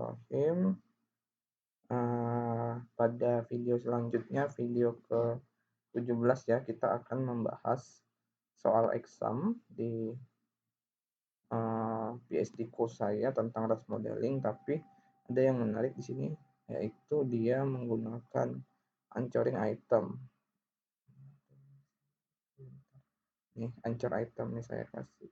Bismillahirrahmanirrahim. Pada video selanjutnya, video ke-17 ya, kita akan membahas soal exam di PhD course saya tentang Rust Modeling, tapi ada yang menarik di sini, yaitu dia menggunakan anchoring item. Nih, anchor item nih saya kasih.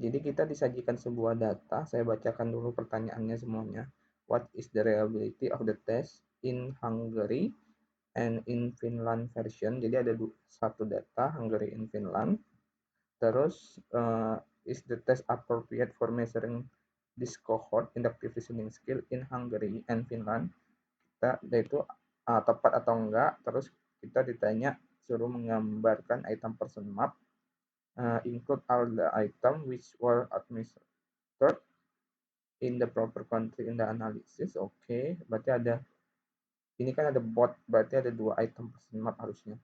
Jadi kita disajikan sebuah data, saya bacakan dulu pertanyaannya semuanya. What is the reliability of the test in Hungary and in Finland version? Jadi ada satu data, Hungary and Finland. Terus, is the test appropriate for measuring this cohort inductive reasoning skill in Hungary and Finland? Itu tepat atau enggak. Terus kita ditanya, suruh menggambarkan item person map. Include all the item which were administered in the proper country in the analysis. Oke, berarti ada ini kan ada bot, berarti ada 2 item person map harusnya.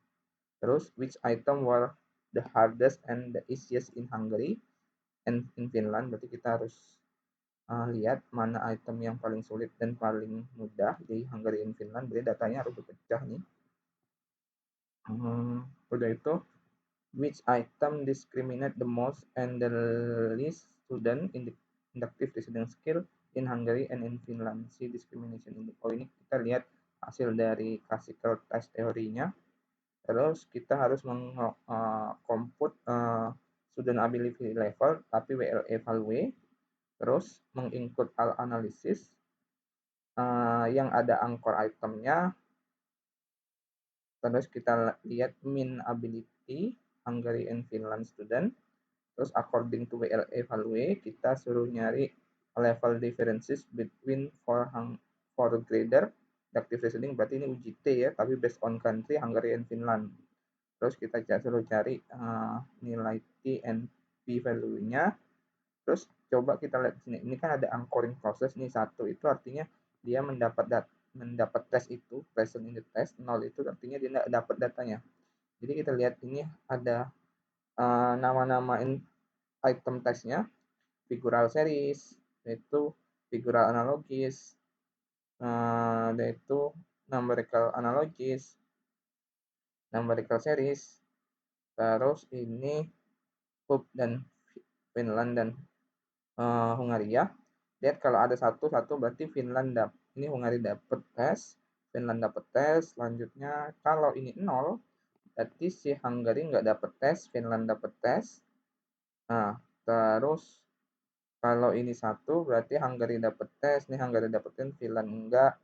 Terus which item were the hardest and the easiest in Hungary and in Finland, berarti kita harus lihat mana item yang paling sulit dan paling mudah di Hungary and Finland, berarti datanya harus dipecah nih. Udah itu, which item discriminate the most and the least student in the inductive reasoning skill in Hungary and in Finland? Si discrimination ini. Oh, ini kita lihat hasil dari classical test teorinya. Terus kita harus mengkomput student ability level tapi WLE. Terus menginclude all analysis yang ada anchor itemnya. Terus kita lihat mean ability Hungary and Finland student. Terus according to WLE kita suruh nyari level differences between for grader inductive reasoning, berarti ini UJT ya, tapi based on country Hungary and Finland. Terus kita suruh cari nilai T and P value-nya. Terus coba kita lihat sini, ini kan ada anchoring process nih, 1 itu artinya dia mendapat tes itu, present in the test. 0 itu artinya dia tidak dapat datanya. Jadi kita lihat ini ada nama-nama item testnya, figural series, yaitu figural analogis, yaitu numerical analogis, numerical series. Terus ini Hub dan Finland dan Hungaria. Lihat kalau ada satu berarti Finland ini Hungari dapat tes, Finland dapat tes. Selanjutnya kalau ini 0 berarti si Hungary nggak dapat tes, Finland dapat tes. Nah, terus kalau ini 1 berarti Hungary dapat tes, nih Hungary dapetin, Finland enggak.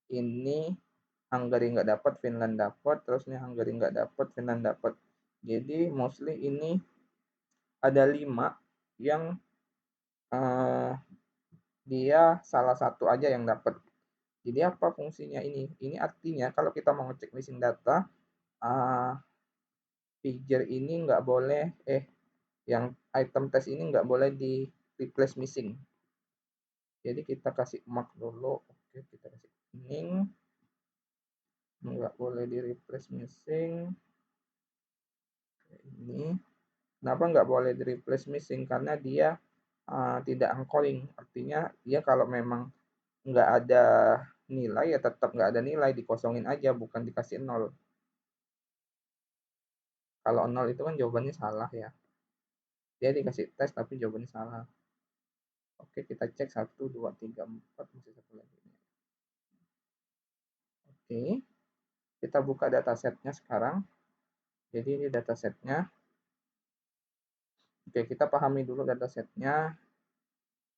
Ini Hungary nggak dapat, Finland dapat, terus nih Hungary nggak dapat, Finland dapat. Jadi mostly ini ada 5 yang dia salah satu aja yang dapat. Jadi apa fungsinya ini? Ini artinya kalau kita mau ngecek missing data, figure ini nggak boleh, yang item test ini nggak boleh di replace missing. Jadi kita kasih mark dulu. Oke, kita kasih kuning. Nggak boleh di replace missing. Ini. Kenapa nggak boleh di replace missing? Karena dia tidak anchoring. Artinya dia kalau memang nggak ada nilai ya tetap nggak ada nilai, dikosongin aja, bukan dikasih 0. Kalau 0 itu kan jawabannya salah ya. Dia dikasih tes tapi jawabannya salah. Oke, kita cek 1, 2, 3, 4, masih satu lagi. Oke, kita buka datasetnya sekarang. Jadi ini datasetnya. Oke, kita pahami dulu datasetnya.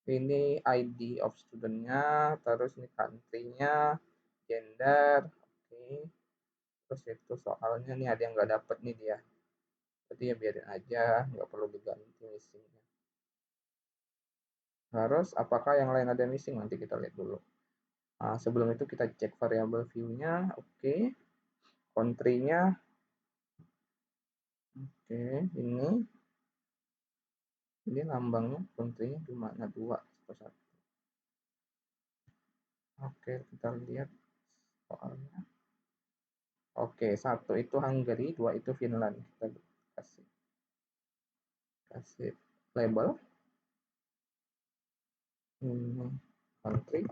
Ini ID of student-nya, terus ini country-nya, gender. Oke, terus itu soalnya nih ada yang nggak dapet nih dia. Jadi ya biarin aja, nggak perlu diganti missingnya. Terus apakah yang lain ada missing? Nanti kita lihat dulu. Sebelum itu kita cek variable view-nya. Oke, country-nya. Oke, ini lambangnya country-nya gimana? 2 atau 1? Oke, kita lihat soalnya. Oke, 1 itu Hungary, 2 itu Finland. Kita kasih label. Ini country,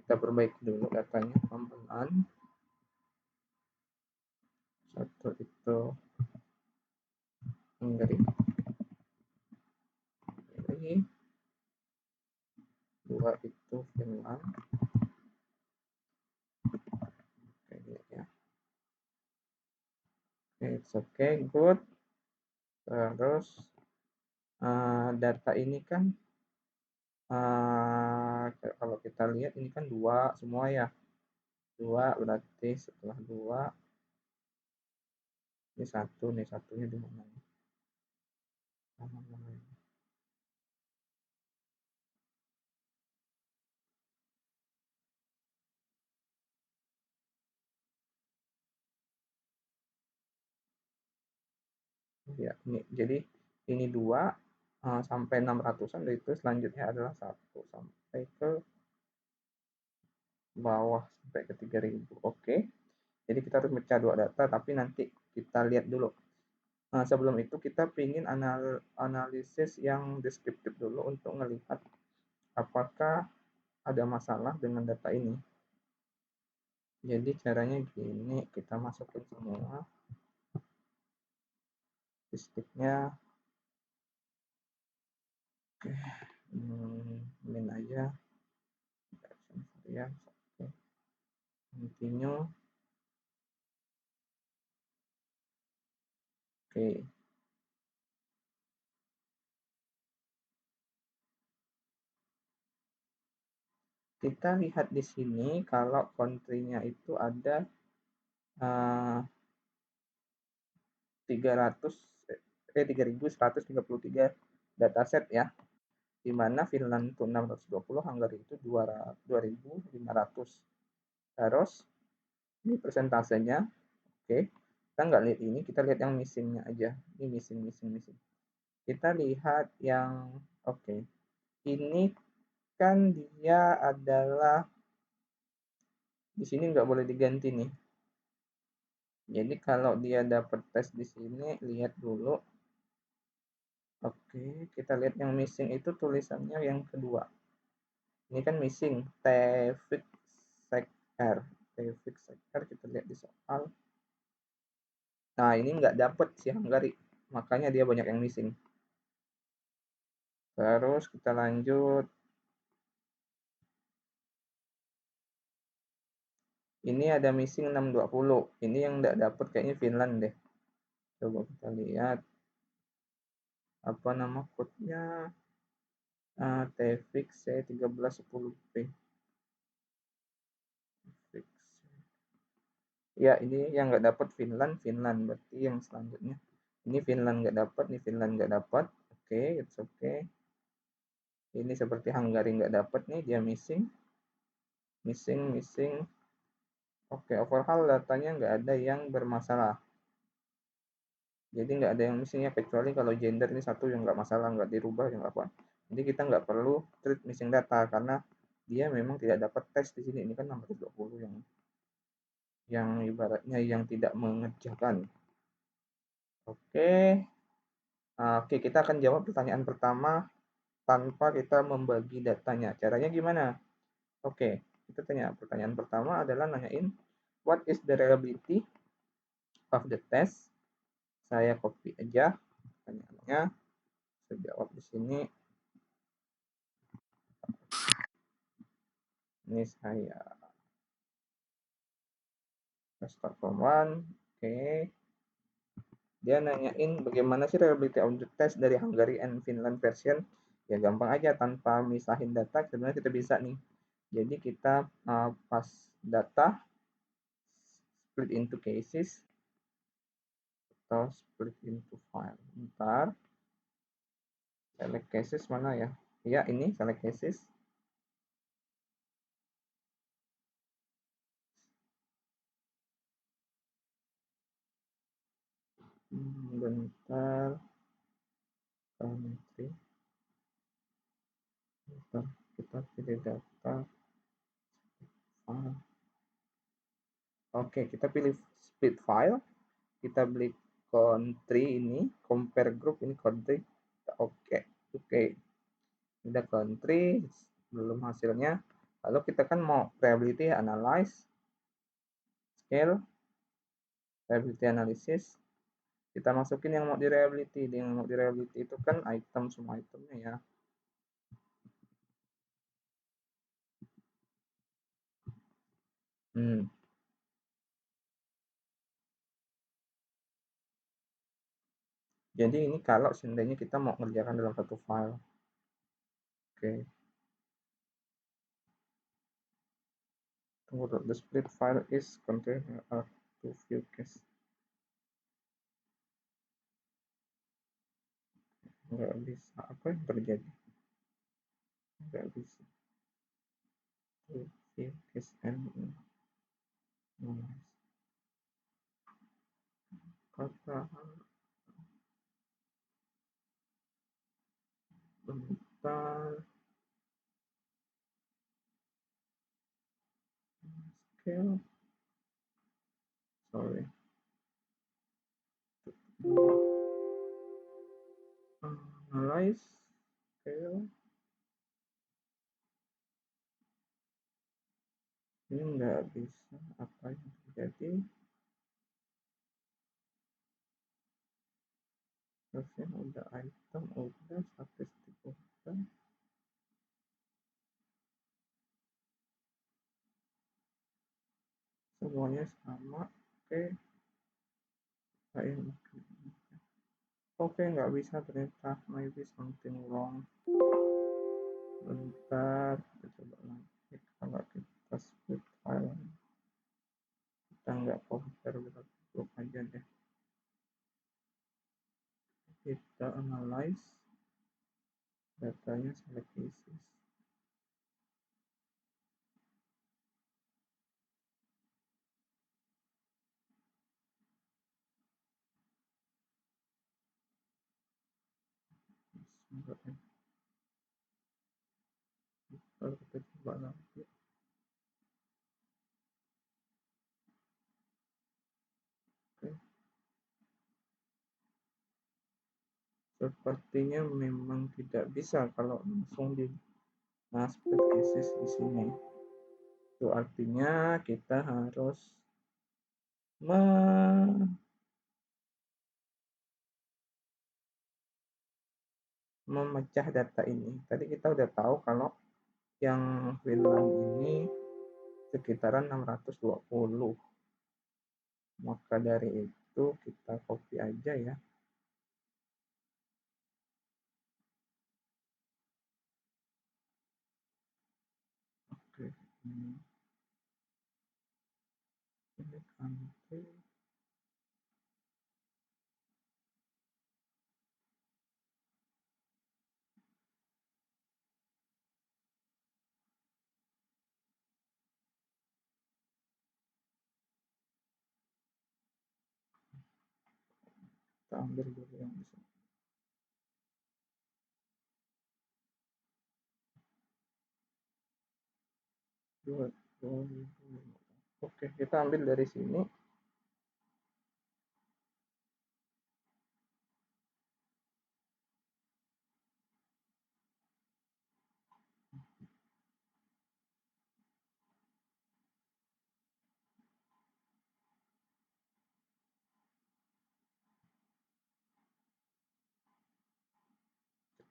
kita perbaiki dulu datanya pelan-pelan. Satu itu Hungary, dua itu Finland. Oke, ya. It's okay, good. Terus data ini kan kalau kita lihat ini kan dua semua ya. Dua berarti setelah dua ini satu nih, satunya di mana nih? Ya, ini jadi ini dua sampai 600-an, itu selanjutnya adalah satu sampai ke bawah sampai ke 3000. Oke. Jadi kita harus pecah dua data, tapi nanti kita lihat dulu. Sebelum itu kita ingin analisis yang deskriptif dulu untuk melihat apakah ada masalah dengan data ini. Jadi caranya gini, kita masukin semua statistiknya. Oke, min aja. Oke. Continue. Oke. Kita lihat di sini kalau country-nya itu ada 3133 dataset ya, di mana Finland itu 620, Hungary itu 2500. Terus ini persentasenya. Oke, kita nggak lihat ini, kita lihat yang missingnya aja. Ini missing. Kita lihat yang oke. Ini kan dia adalah di sini nggak boleh diganti nih. Jadi kalau dia dapat tes di sini, lihat dulu. Oke, kita lihat yang missing itu tulisannya yang kedua. Ini kan missing Tevfik Sekar. Tevfik Sekar, kita lihat di soal. Nah, ini nggak dapat si Hungary, makanya dia banyak yang missing. Terus kita lanjut. Ini ada missing 620. Ini yang nggak dapat kayaknya Finland deh. Coba kita lihat apa nama code-nya. Tevfik C1310P. Ya, ini yang nggak dapat Finland. Berarti yang selanjutnya. Ini Finland nggak dapat, ini Finland nggak dapat. Oke, it's okay. Ini seperti Hungary nggak dapat nih, dia missing. Oke, overall datanya nggak ada yang bermasalah. Jadi nggak ada yang missing ya, kecuali kalau gender ini satu yang nggak masalah, nggak dirubah, yang apa. Jadi kita nggak perlu treat missing data karena dia memang tidak dapat tes di sini. Ini kan 620 yang ibaratnya yang tidak mengerjakan. Oke. Oke, kita akan jawab pertanyaan pertama tanpa kita membagi datanya. Caranya gimana? Oke, kita tanya pertanyaan pertama adalah nanyain what is the reliability of the test. Saya copy aja pertanyaannya. Saya jawab di sini. Ini saya start from one. Oke. Dia nanyain bagaimana sih reliability of the test dari Hungary and Finland version. Ya gampang aja, tanpa misahin data sebenarnya kita bisa nih. Jadi kita pas data split into cases atau split into file. Ntar select cases mana ya? Ya, ini select cases. Bentar. Country. Bentar, kita pilih data. Oke, kita pilih split file. Kita beli country ini, compare group ini country. Oke. udah country, belum hasilnya. Lalu kita kan mau probability analyze, scale, probability analysis. Kita masukin yang mau di reliability. Yang mau di reliability itu kan item, semua itemnya ya. Jadi ini kalau seandainya kita mau mengerjakan dalam satu file. Oke. Tunggu dulu. The split file is contain to view case. Nggak bisa. Apa yang terjadi? Nggak bisa. To view case and noise. Kata bentar. Scale. Sorry. Analyze. Scale. Ini nggak bisa. Apa yang terjadi? Harusnya udah item, udah statistik, udah. Semuanya sama. Oke. Oke, nggak bisa ternyata. Maybe something wrong. Bentar, kita coba lagi. Kalau kita split file, kita nggak compare berapa aja deh. Kita analyze datanya, select cases. Kalau kita coba lagi. Oke. Sepertinya memang tidak bisa kalau langsung di split cases di sini. Itu artinya kita harus memecah data ini. Tadi kita udah tahu kalau yang Finland ini sekitaran 620. Maka dari itu kita copy aja ya. Oke, ini country. Kita ambil dulu yang di sini. Oke, kita ambil dari sini.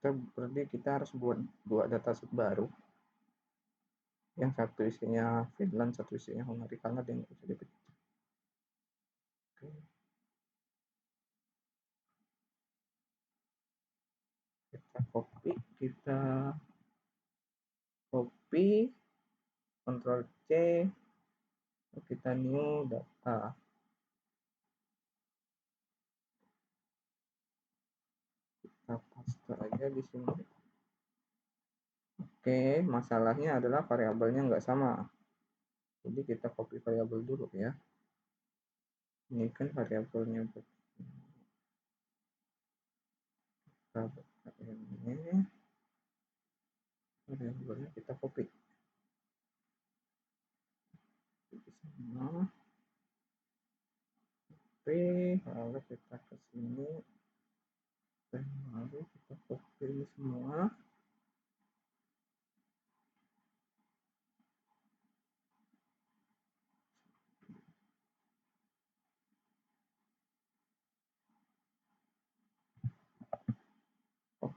Berarti kita harus buat dua dataset baru. Yang satu isinya Finland, satu isinya Hungary, karena dia nggak bisa dipecah. Oke. Kita copy, Ctrl C, kita new data. Kita paste aja di sini. Oke, masalahnya adalah variabelnya nggak sama. Jadi kita copy variabel dulu ya. Ini kan variabelnya ini. Variabelnya kita copy. Di sana. Oke, lalu kita ke sini. Dan lalu kita copy ini semua.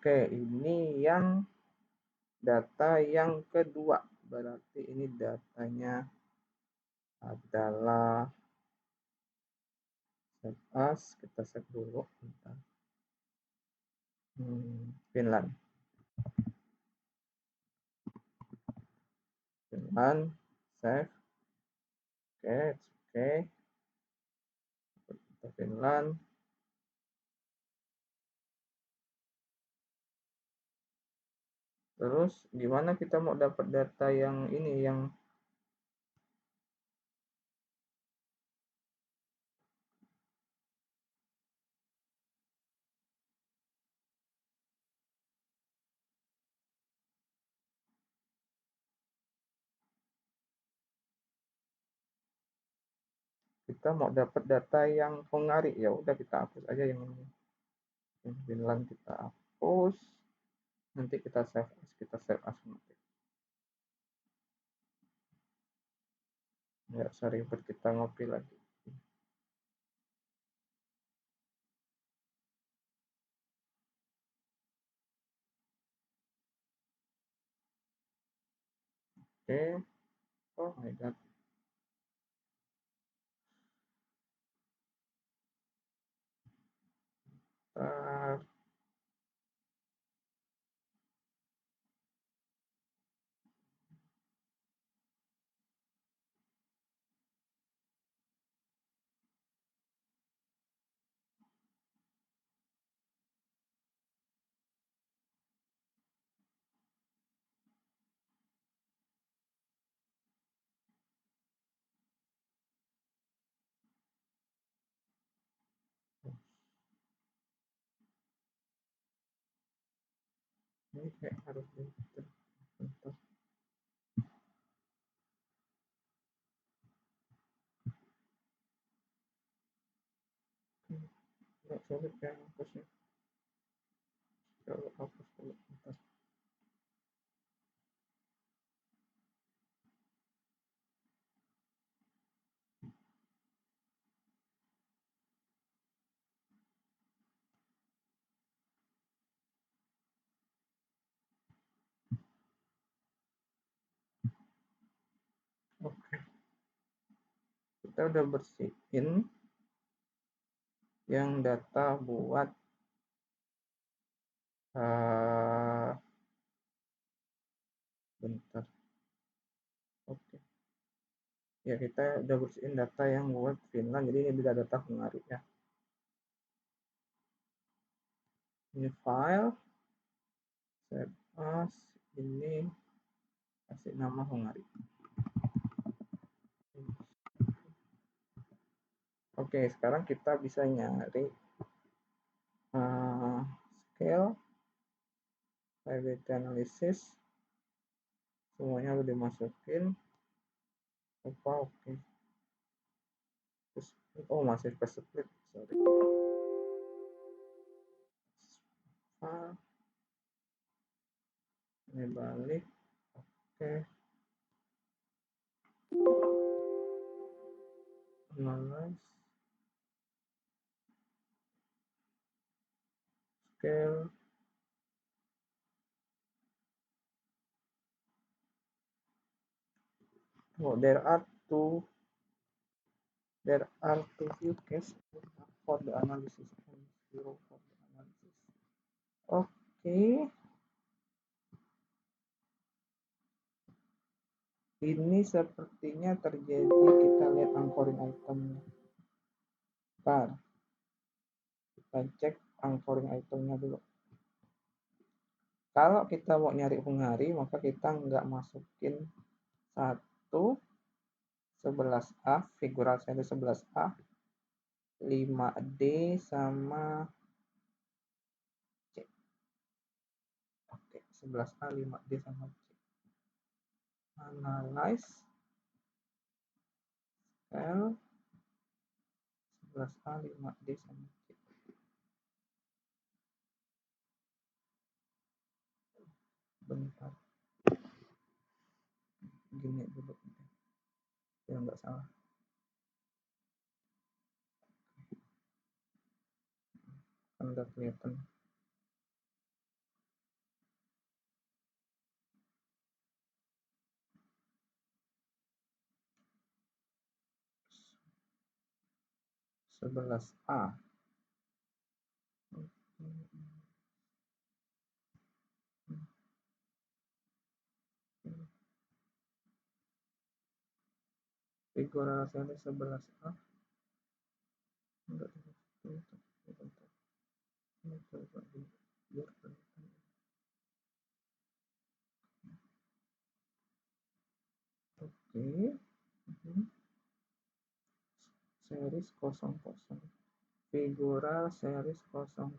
Oke, ini yang data yang kedua. Berarti ini datanya adalah save as. Kita save dulu. Bentar. Finland. Finland. Save. Oke, oke. Kita Finland. Terus gimana kita mau dapat data yang ini, yang kita mau dapat data yang Hungari, ya udah kita hapus aja yang Finland, kita hapus. Nanti kita save as nanti. Nggak usah ribet kita ngopi lagi. Oke. Oh my god. Bentar. Ini kayak harus bentar. Nggak sulit ya hapusnya. Kalau hapus dulu. Bentar. Oke. Kita udah bersihin yang data buat bentar. Oke. Ya, kita udah bersihin data yang buat Finland, jadi ini bisa data Hungari ya. Ini file, save as, ini kasih nama Hungari. Oke, sekarang kita bisa nyari scale, viability analysis, semuanya udah dimasukin. Oke. Terus, masih ke split, sorry. Ini balik. Oke. Analyze. Scale. Oh, there are two view cases for the analysis and zero for the analysis. Oke. Ini sepertinya terjadi, kita lihat anchoring itemnya. Bentar. Kita cek anchoring itemnya dulu. Kalau kita mau nyari Hungari, maka kita nggak masukin 11A, figural size 11A, 5D, sama C. Oke, 11A, 5D, sama C. Analyze, L, 11A, 5D, sama C. Bentar. Gini dulu. Ya, nggak salah. Kan udah kelihatan. 11A. Figura seri 11A. Enggak, Oke. Series 00. Figura series 0011.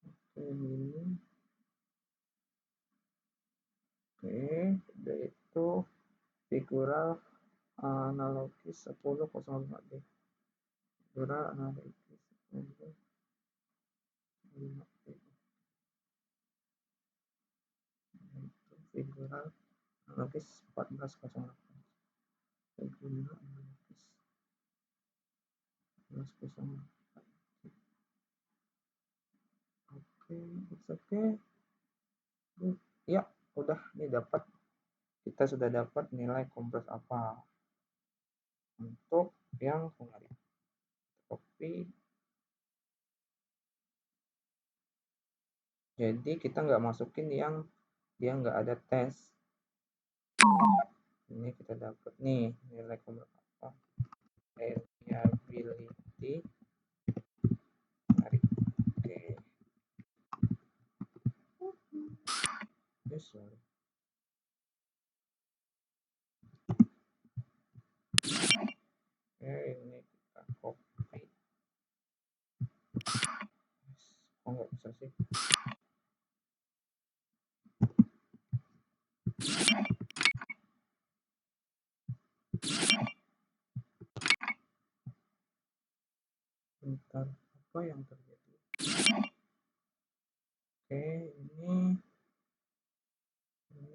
Oke, ini. Oke, yaitu figura analogis 1005D. Figura analogis 1005D. Figura analogis 1408. Figura analogis 1408. Oke, it's okay. Ya, udah nih dapat. Kita sudah dapat nilai kompres apa untuk yang Hungary. Copy. Jadi kita nggak masukin yang dia nggak ada tes. Ini kita dapat nih nilai kompres apa. Reliability. Oke. Yes, sorry. Ini kita copy. Oh, nggak bisa sih. Bentar, apa yang terjadi? Oke, ini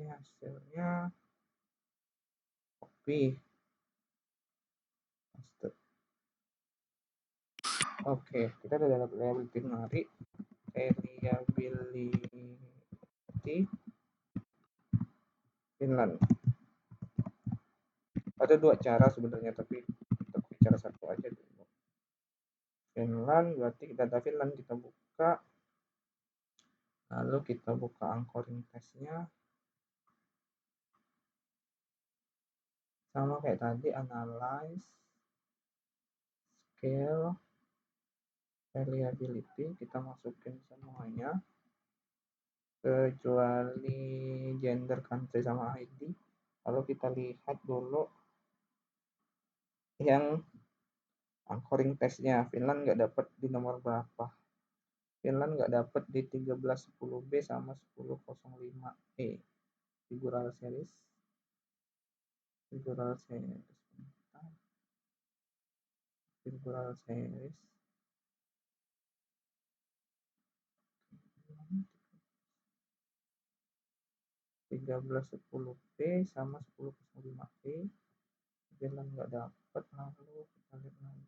hasilnya copy. Paste. Oke, kita udah dapat reliability Hungary. Reliability Finland. Ada dua cara sebenarnya, tapi kita pakai cara satu aja dulu. Finland, berarti data Finland kita buka, lalu kita buka anchoring testnya, sama kayak tadi, analyze, scale, reliability, kita masukin semuanya, kecuali gender, country, sama ID. Lalu kita lihat dulu yang anchoring testnya. Finland nggak dapat di nomor berapa. Finland nggak dapat di 1310B sama 1005E. Figural series. Figural series. Figural series. 1310B sama 1005E. Finland nggak dapat, lalu kita lihat lagi.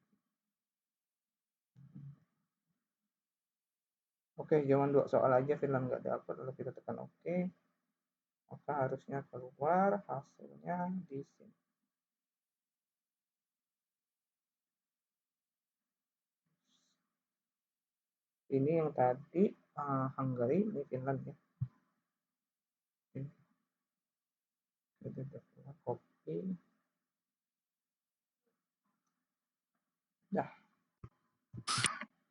Oke, jangan dua soal aja Finland nggak dapat, lalu kita tekan oke. Maka harusnya keluar hasilnya di sini. Ini yang tadi Hungary, ini Finland ya. Kita copy. Dah.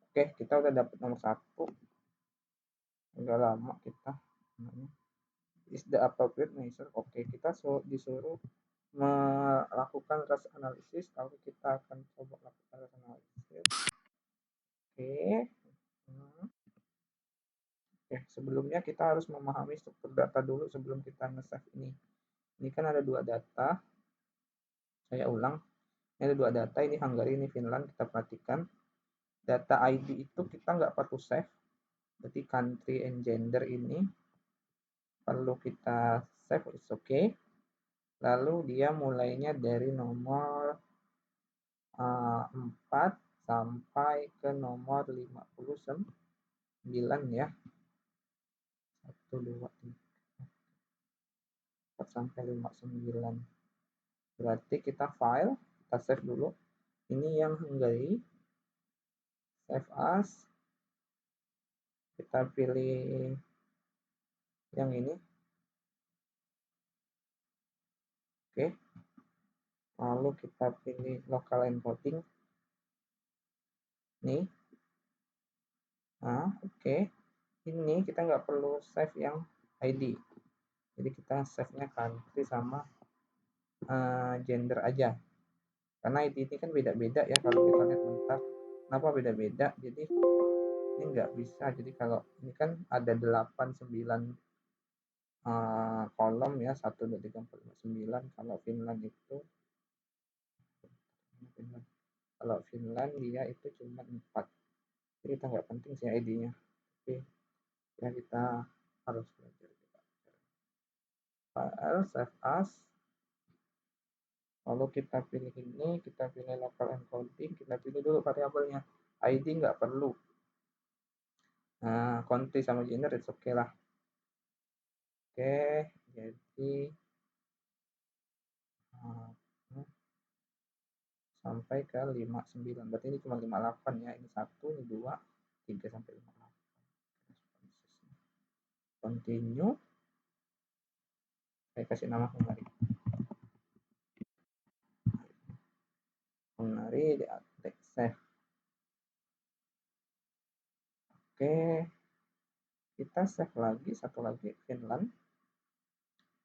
Oke, kita udah dapat nomor 1. Udah lama kita. Is the appropriate measure. Oke, kita disuruh melakukan RAS analisis. Lalu kita akan coba lakukan RAS analisis. Oke. Oke, sebelumnya kita harus memahami struktur data dulu sebelum kita nge-save ini. Ini kan ada dua data. Saya ulang. Ini ada dua data, ini Hungary, ini Finland. Kita perhatikan. Data ID itu kita nggak perlu save. Berarti country and gender ini perlu kita save, it's okay. Lalu dia mulainya dari nomor 4 sampai ke nomor 59 ya. 1, 2, 3, 4 sampai 59. Berarti kita file, kita save dulu. Ini yang Hungary, save as, kita pilih yang ini. Oke, lalu kita pilih local encoding nih. Nah, oke, ini kita nggak perlu save yang ID, jadi kita save nya country sama gender aja, karena ID ini kan beda-beda ya. Kalau kita lihat bentar, kenapa beda-beda, jadi ini nggak bisa. Jadi kalau ini kan ada 8, 9 kolom ya, 1, 2, 3, 4, 5, 9. Kalau Finland itu, kalau Finland dia itu cuma 4. Jadi kita nggak penting sih ID-nya. Oke, ya kita harus belajar file save as, lalu kita pilih ini, kita pilih local encoding, kita pilih dulu variabelnya. ID nggak perlu. Nah, country sama gender itu oke lah. Oke, jadi sampai ke 59. Berarti ini cuma 58 ya. Ini 1, ini 2, 3 sampai 58. Continue. Saya kasih nama Hungary. Hungary di save. Oke. Kita save lagi, satu lagi Finland.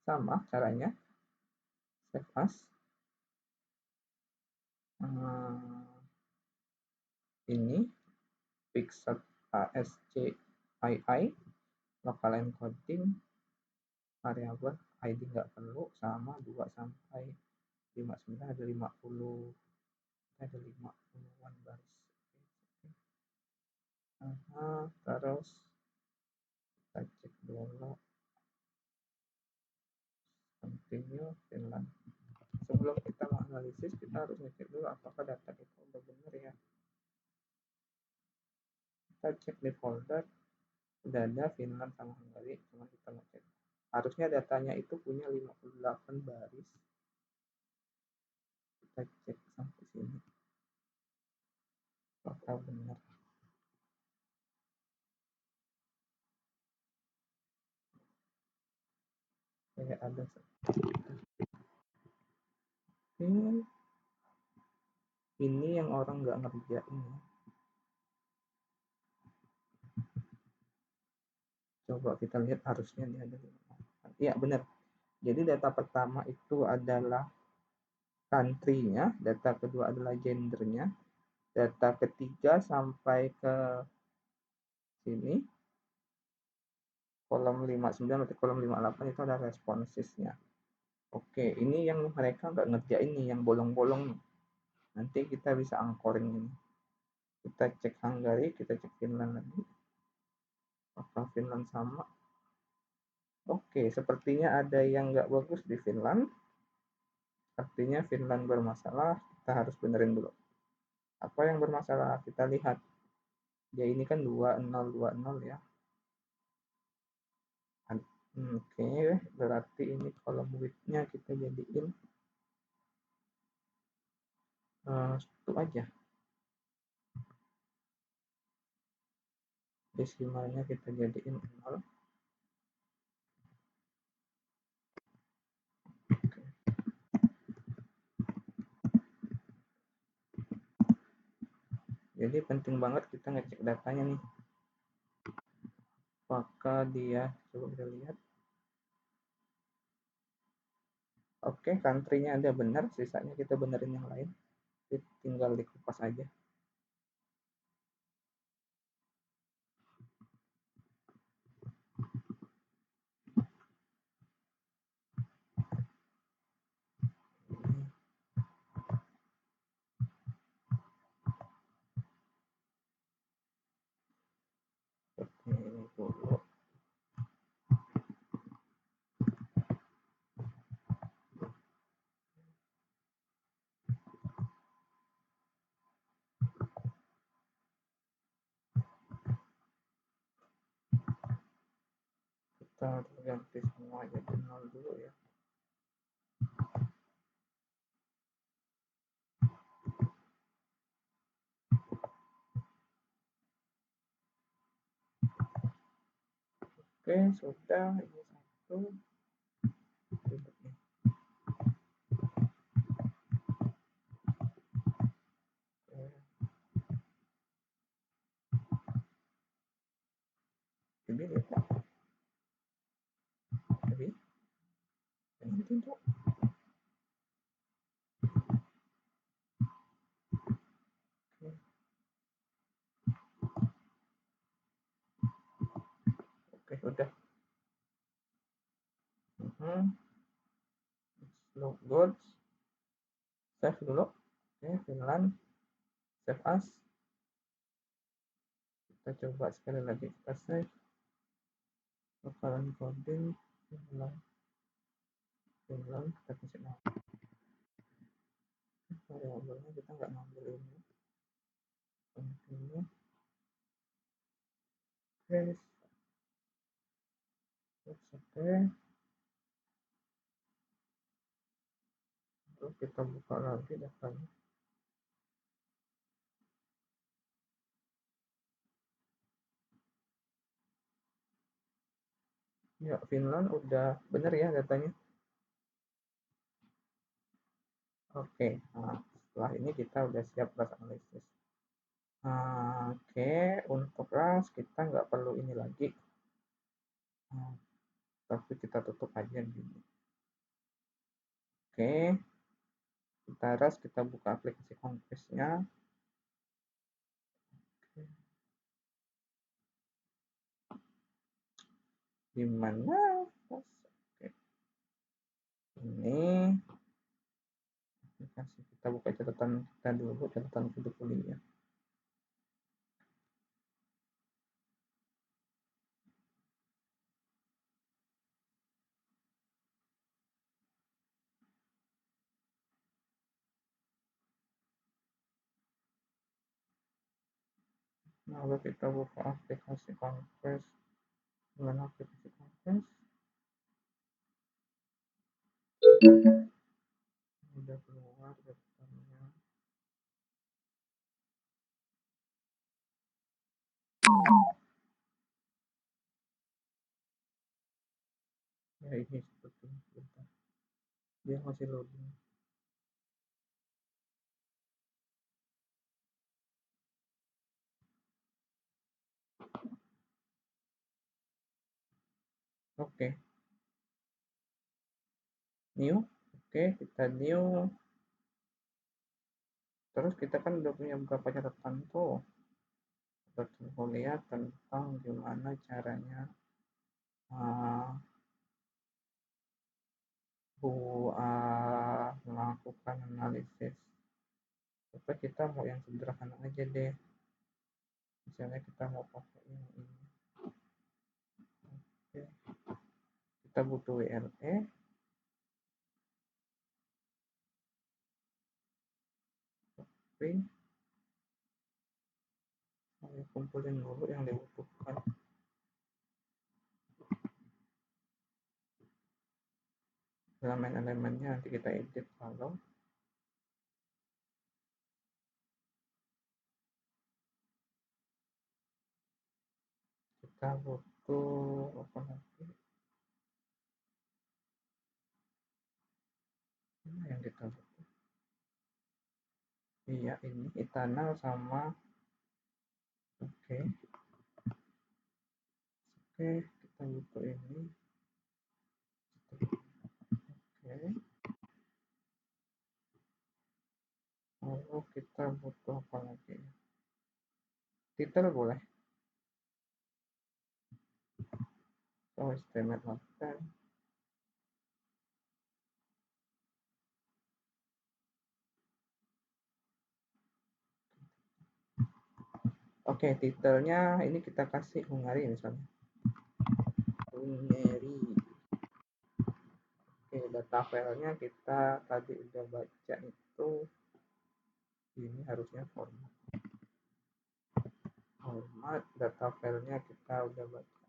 Sama caranya. Save as. Ini Pixel ASCII, local encoding, variabel ID nggak perlu, sama 2 sampai 59, ada 50, ada 50-an baris. Terus kita cek dulu continue Finland. Sebelum kita menganalisis, kita harus ngecek dulu apakah data kita udah benar ya. Kita cek di folder, udah ada Finland sama Hungary, cuma kita ngecek. Harusnya datanya itu punya 58 baris. Kita cek sampai sini. Apakah benar? Kayak ada. Ini yang orang nggak ngerjain ya. Coba kita lihat, harusnya dia ada. Iya benar. Jadi data pertama itu adalah country-nya, data kedua adalah gendernya, data ketiga sampai ke sini kolom 59 atau kolom 58 itu ada responsesnya. Oke, ini yang mereka nggak ngerjain nih, yang bolong-bolong nih. Nanti kita bisa angkorin ini. Kita cek Hungary, kita cek Finland lagi. Apakah Finland sama? Oke, sepertinya ada yang nggak bagus di Finland. Artinya Finland bermasalah, kita harus benerin dulu. Apa yang bermasalah? Kita lihat. Dia ini kan 2020 ya. Oke, berarti ini kolom width-nya kita jadiin 1 aja. Desimalnya kita jadiin 0. Jadi penting banget kita ngecek datanya nih. Apakah dia, coba kita lihat. Oke, country-nya ada benar, sisanya kita benerin yang lain. Tinggal dikupas aja. Seperti ini dulu. Kita harus ganti semua jadi 0 dulu ya. Oke, sudah. Ini satu. Berikutnya. Ini lihat Pak. Tapi ini tunjuk. Oke, sudah. Look good. Save dulu. Oke, Finland. Save as. Kita coba sekali lagi. Kita save. Local coding. Finland. Kita kasih nama. Variabelnya kita nggak ngambil ini. Continue. Oke. Oke. Terus kita buka lagi datanya. Ya, Finland udah bener ya datanya. Oke, nah, setelah ini kita udah siap ras analisis. Oke, untuk ras kita nggak perlu ini lagi. Tapi kita tutup aja gini. Oke, kita ras, kita buka aplikasi Conquest-nya. Gimana? Oke. Ini aplikasi, kita buka catatan kita dulu, catatan hidup kuliah. Lalu kita buka aplikasi Conquest. Dengan aplikasi Conquest udah keluar daftarnya. Ya ini seperti ini. Dia masih loading. Oke. New. Oke, kita new. Terus kita kan udah punya beberapa catatan tuh. Kita lihat tentang gimana caranya melakukan analisis. Tapi kita mau yang sederhana aja deh. Misalnya kita mau pakai ini. Oke. Kita butuh WLE. Oke. Saya kumpulin dulu yang dibutuhkan. Elemen-elemennya nanti kita edit kalau kita butuh apa lagi? Mana yang kita butuh? Iya, ini etanol sama oke. Oke, kita butuh ini. Oke. Lalu kita butuh apa lagi? Titel boleh. Oh, estimate lifetime. Oke, titelnya ini kita kasih Hungary misalnya. Hungary. Oke, data filenya kita tadi udah baca itu. Ini harusnya format. Format data filenya kita udah baca.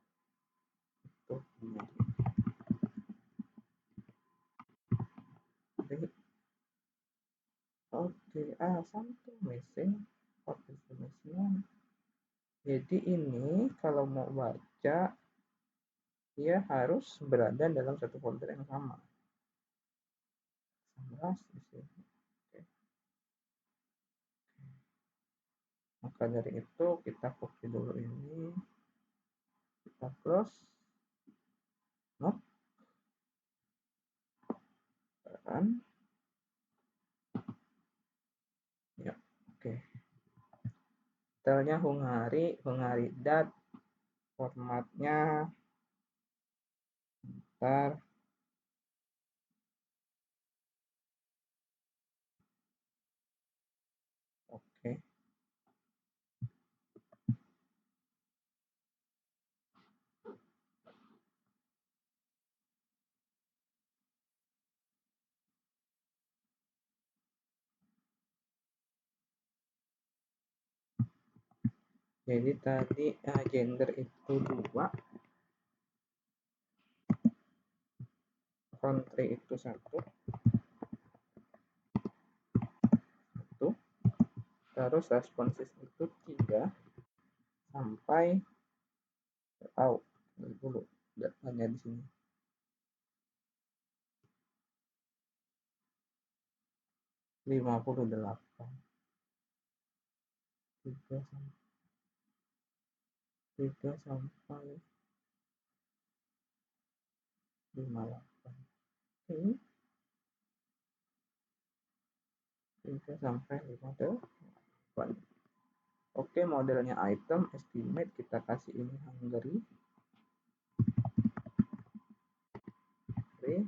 Itu Hungary. Oke, something missing. What is the missing one? Jadi ini kalau mau baca dia harus berada dalam satu folder yang sama. 11 di sini. Oke. Maka dari itu kita copy dulu ini, kita close, not, run. Ya, oke. Detailnya Hungary dat, formatnya ntar. Oke. Jadi tadi gender itu 2, country itu 1, terus responses itu 3 sampai dulu datanya di sini. 58. 3 sampai 58. Oke. 3 sampai 58. Oke, modelnya item estimate kita kasih ini Hungary. Oke.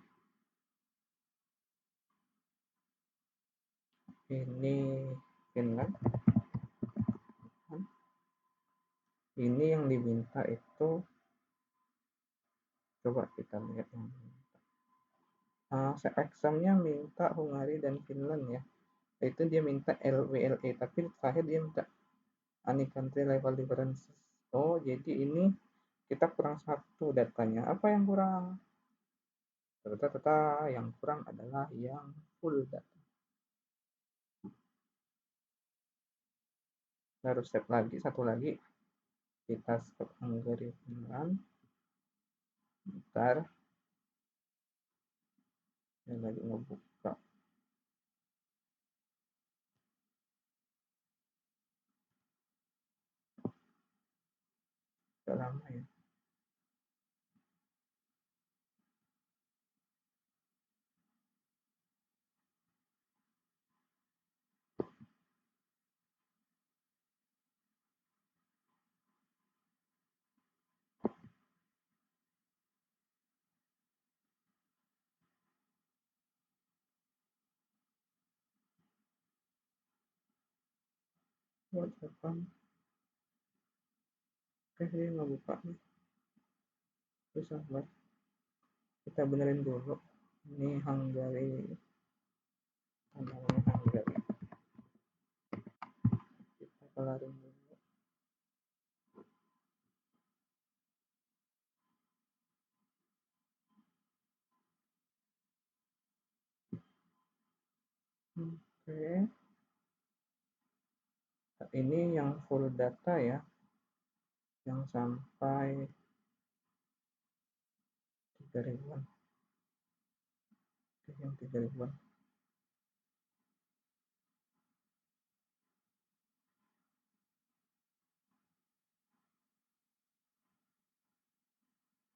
Ini Finland. Ini yang diminta itu, coba kita lihat yang diminta. Examnya minta Hungary dan Finland ya. Itu dia minta LWLE, tapi terakhir dia minta any country level differences. Oh, jadi ini kita kurang 1 datanya. Apa yang kurang? Ternyata yang kurang adalah yang full data. Harus step lagi, satu lagi. Kita stop Hungary Finland. Bentar. Ini lagi ngebuka. Udah lama ya. Buat Jepang. Oke, ini ngebuka nih. Terus sabar. Kita benerin dulu. Ini Hungary. Namanya Hungary. Kita kelarin dulu. Oke. Ini yang full data ya. Yang sampai 3.000-an. Oke, yang 3.000-an.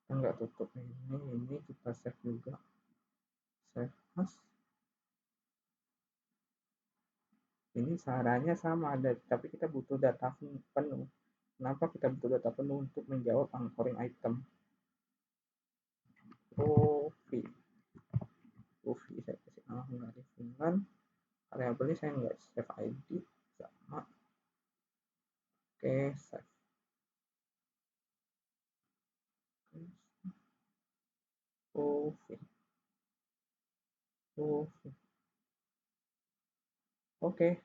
Kita nggak tutup ini kita save juga. Save as. Ini caranya sama ada, tapi kita butuh data penuh. Kenapa kita butuh data penuh? Untuk menjawab anchoring item. Uvi saya kasih nama Hungary Finland. Variabelnya saya nggak save ID sama. Oke, save. Oke,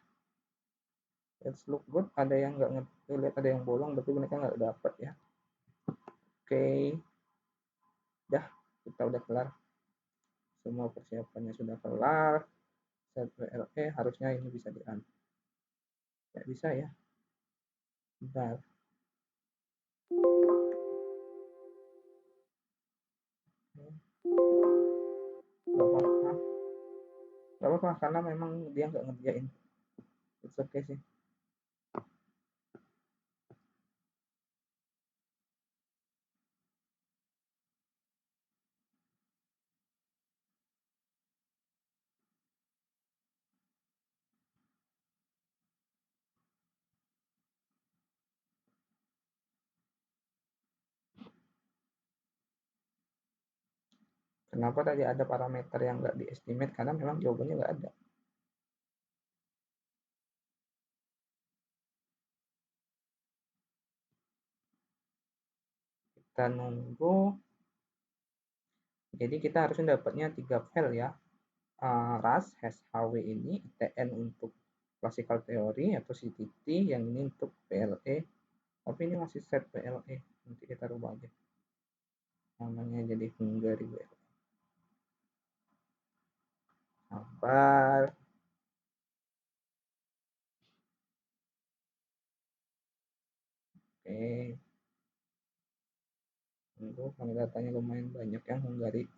let's look good. Ada yang nggak lihat, ada yang bolong, berarti mereka nggak dapat ya. Oke, dah, kita udah kelar. Semua persiapannya sudah kelar. Set WLE harusnya ini bisa di-run. Nggak bisa ya. Bentar. Gak apa-apa, gak apa-apa karena memang dia nggak ngerjain. It's okay sih. Kenapa tadi ada parameter yang nggak di-estimate? Karena memang jawabannya nggak ada. Kita nunggu. Jadi kita harusnya dapatnya 3 file ya. RAS, hash HW ini, TN untuk classical theory atau CTT, yang ini untuk PLE. Tapi ini masih set PLE. Nanti kita rubah aja. Namanya jadi Hungary WLE. Sabar. Oke. Tunggu, karena datanya lumayan banyak yang Hungary.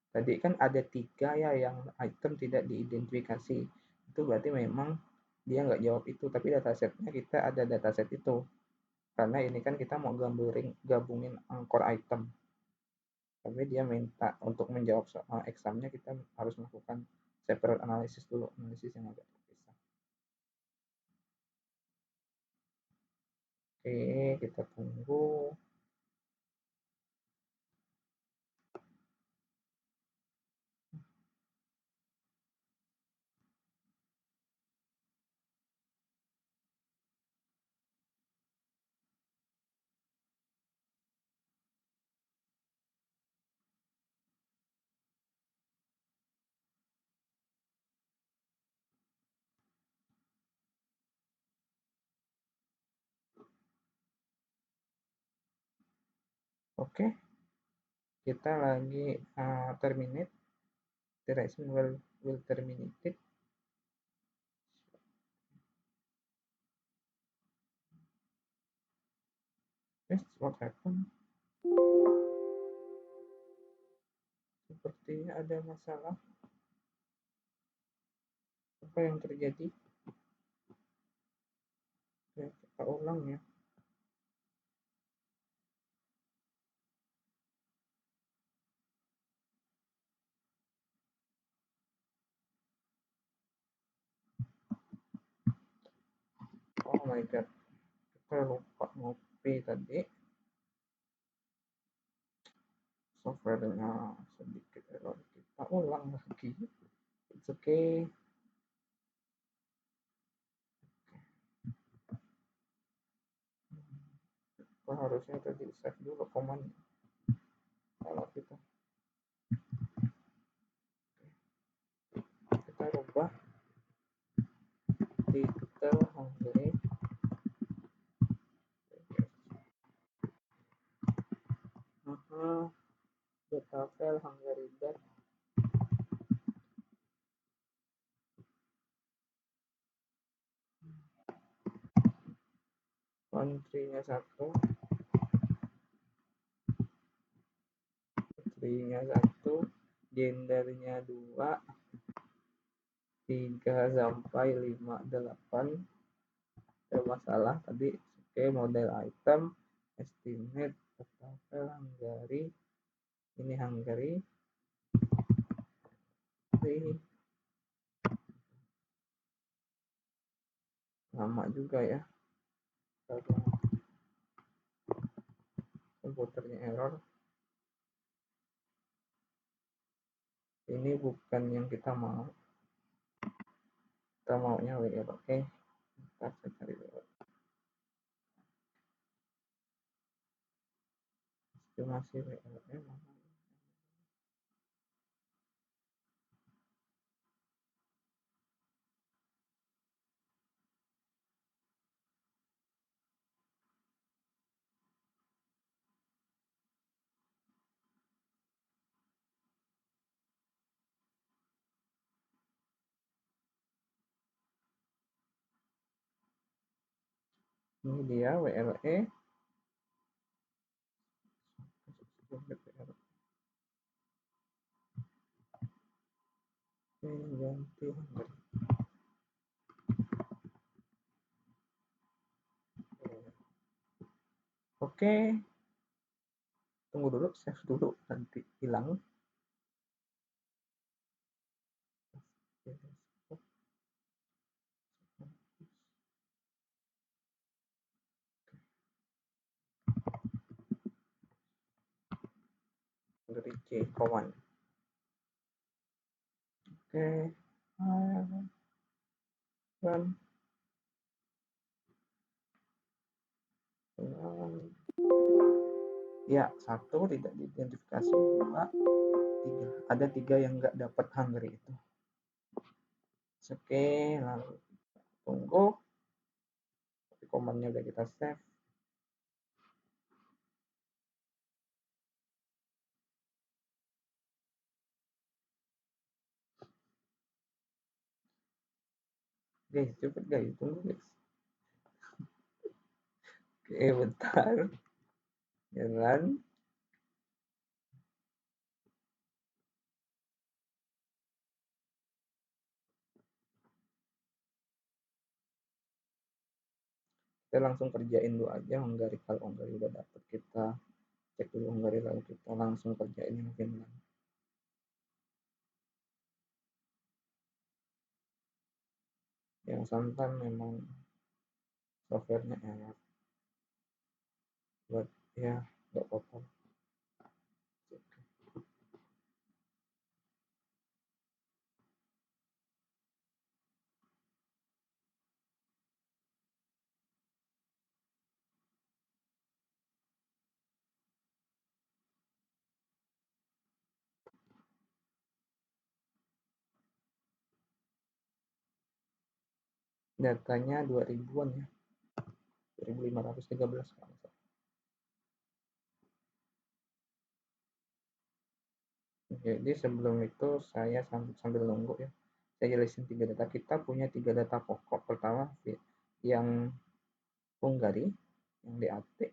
Tadi kan ada 3 ya yang item tidak diidentifikasi. Itu berarti memang dia nggak jawab itu, tapi datasetnya kita ada dataset itu. Karena ini kan kita mau gabungin core item. Tapi dia minta untuk menjawab soal examnya kita harus melakukan separate analysis dulu, analisis yang agak terpisah. Oke, kita tunggu. Oke, kita lagi terminate. The reaction will terminate. Yes, what happened? Sepertinya ada masalah. Apa yang terjadi? Ya, kita ulang ya. Oh my god, kita lupa ngopi tadi. Softwarenya sedikit error. Kita ulang lagi. It's okay. Kita harusnya tadi save dulu command. Kalau kita rubah title Hungary. Data file Hungary dat country-nya 1, country-nya 1, gendernya 2, 3 sampai 5, 8. Ada masalah tadi. Oke, model item, estimate, data file Hungary. Ini Hungary. Ini lama juga ya. Komputernya error. Ini bukan yang kita mau. Kita maunya WL. Oke, kita cari WL. Estimasi WLE mana? Ini dia WLE. ganti Hungary. Oke, tunggu dulu, save dulu, nanti hilang. Hungary C command. Oke, run. Ya, satu tidak diidentifikasi, dua, tiga. Ada tiga yang nggak dapat Hungary itu. Oke, lalu tunggu. Komannya udah kita save. Guys, cepet guys, tunggu guys. Oke, bentar. Jalan. Kita langsung kerjain dulu aja Hungary. Kalau Hungary udah dapet, kita cek dulu Hungary, lalu kita langsung kerjain yang Finland. Yang sometimes memang softwarenya error, buat ya nggak apa-apa. Datanya 2000-an ya, 2513 kalau. Jadi sebelum itu saya sambil nunggu ya, saya jelasin tiga data. Kita punya tiga data pokok. Pertama yang Hungary, yang DAT.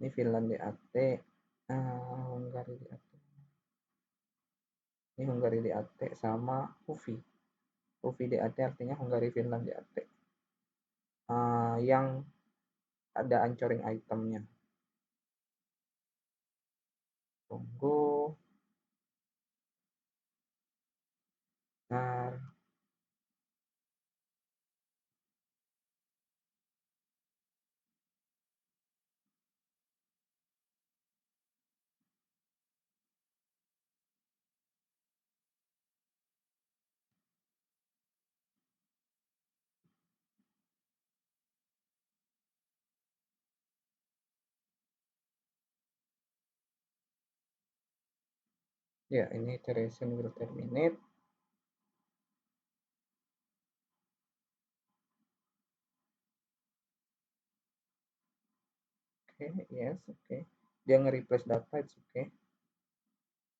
Ini Finland DAT, Hungary DAT. Ini Hungary DAT sama UVI. UVI DAT artinya Hungary Finland DAT. Yang ada anchoring itemnya. Tunggu. Nah, ya ini iteration will terminate. Oke, yes, oke. Dia nge-replace data, it's okay.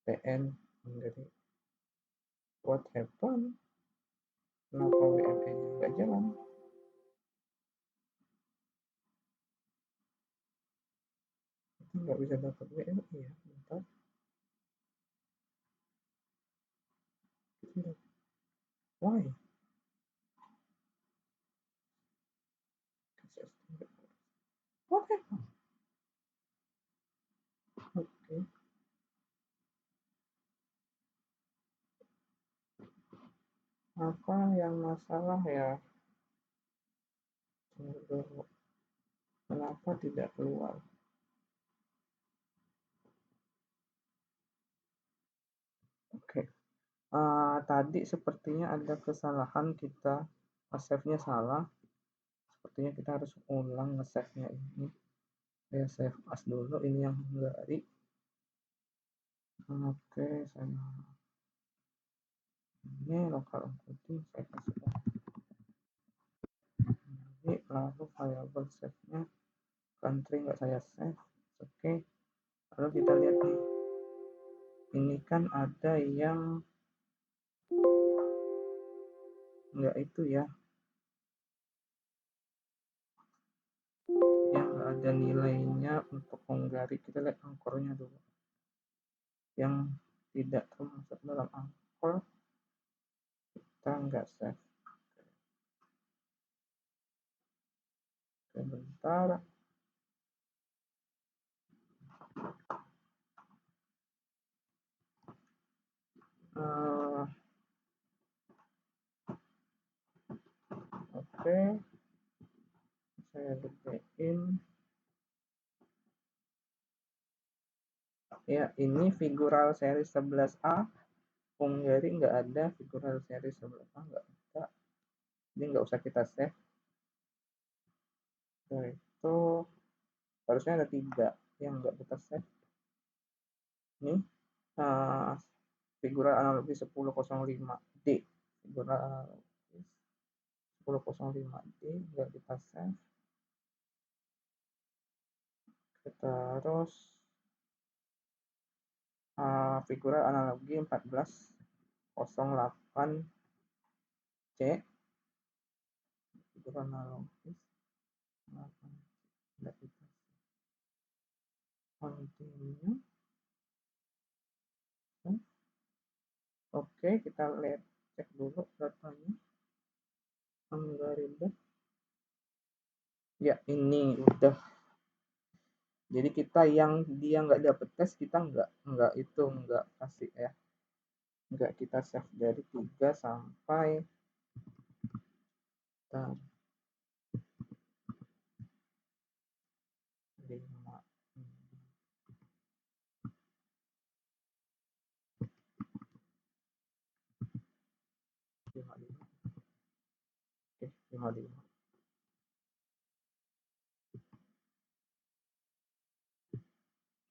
TN Hungary. What happened? Kenapa WME-nya nggak jalan? Kita nggak bisa dapat WME ya, bentar. Why? What happened? Oke. Apa yang masalah ya? Kenapa tidak keluar? Oke. Tadi sepertinya ada kesalahan, kita nge-save-nya salah. Sepertinya kita harus ulang nge-save-nya ini. Saya save as dulu, ini yang Hungary. Oke, saya ini lokal computing, saya kasih ini, lalu variable save-nya country nggak saya save. Oke, lalu kita lihat nih, ini kan ada yang nggak itu ya, yang nggak ada nilainya untuk Hungary. Kita lihat angkornya dulu, yang tidak termasuk dalam angkor kita nggak save. Sebentar. Oke, saya gedein. Ya, ini figural seri 11A. Hungary nggak ada figural seri 11A, nggak ada. Ini nggak usah kita save. Nah, itu harusnya ada 3 yang nggak kita save. Ini figural analogi 1005D. Figural analogi 1005D nggak kita save. Terus figural analogi 1408C. Figural analogi 8 nggak kita continue. Oke, kita lihat cek dulu datanya. Anggarinda. Ya, ini udah. Jadi kita yang dia nggak dapet tes, kita nggak itu nggak kasih ya. Nggak kita save dari 3 sampai 5. 55. Oke, 55.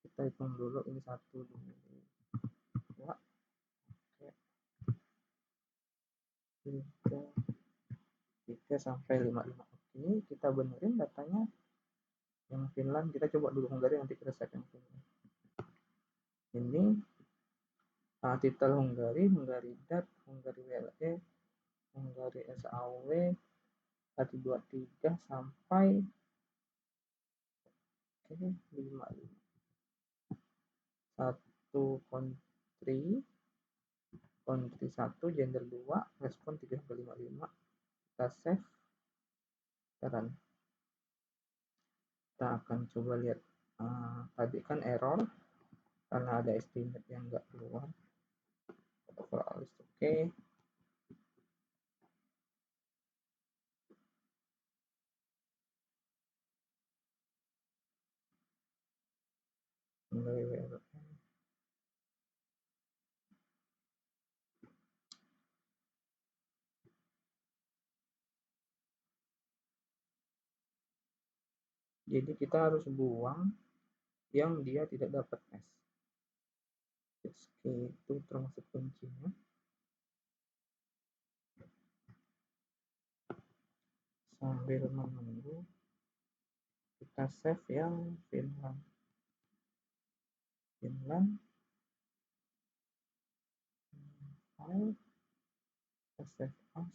Kita hitung dulu ini 1, 2, oke, 3 sampai 55. Oke, kita benerin datanya. Yang Finland kita coba dulu Hungary, nanti kita save yang Finland. Ini titel Hungary, Hungary DAT, Hungary WLE, Hungary SAW 123 sampai 55. Satu country 1, gender 2, respon 3 sampai 55. Kita save. Sekarang kita akan coba lihat tadi kan error karena ada estimate yang nggak keluar. Overall is okay. Jadi kita harus buang yang dia tidak dapat S. Itu termasuk kuncinya. Sambil menunggu kita save yang Finland. File kita save as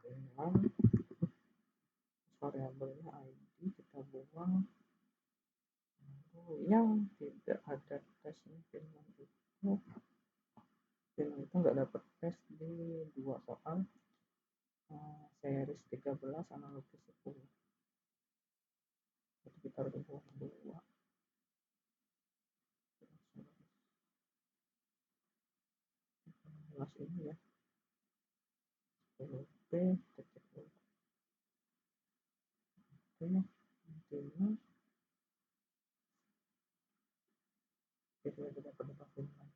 Finland, variabelnya ID kita buang. Yang tidak ada tesnya Finland itu nggak dapat tes di 2 soal series 13 analogi 10. Jadi kita harus buang 2. Jelas ini ya 10B kita cek dulu. Oke, intinya kita tidak dapat Finland.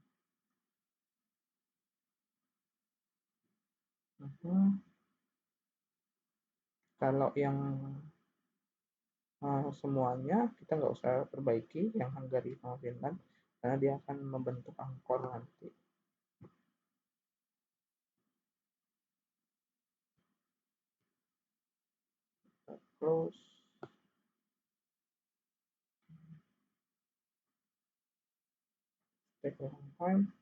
Kalau yang semuanya kita nggak usah perbaiki yang Hungary sama Finland karena dia akan membentuk angkor nanti. Kita close. Take a long time.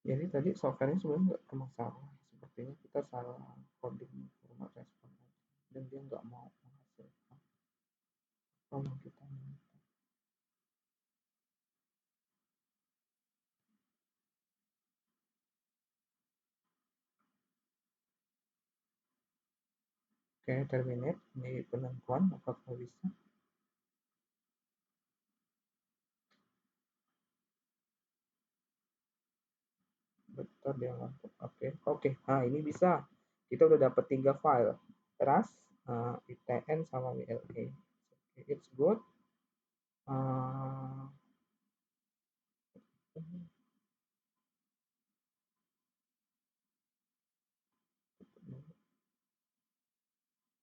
Jadi tadi softwarenya sebenarnya nggak bermasalah. Sepertinya kita salah coding format respon. dan dia nggak mau menghasilkan apa yang kita minta. Oke, terminate di penentuan apakah bisa. Betul dia ngantuk. Oke. Nah, ini bisa. Kita udah dapat 3 file. Ras, ITN sama WLE. It's good. Uh,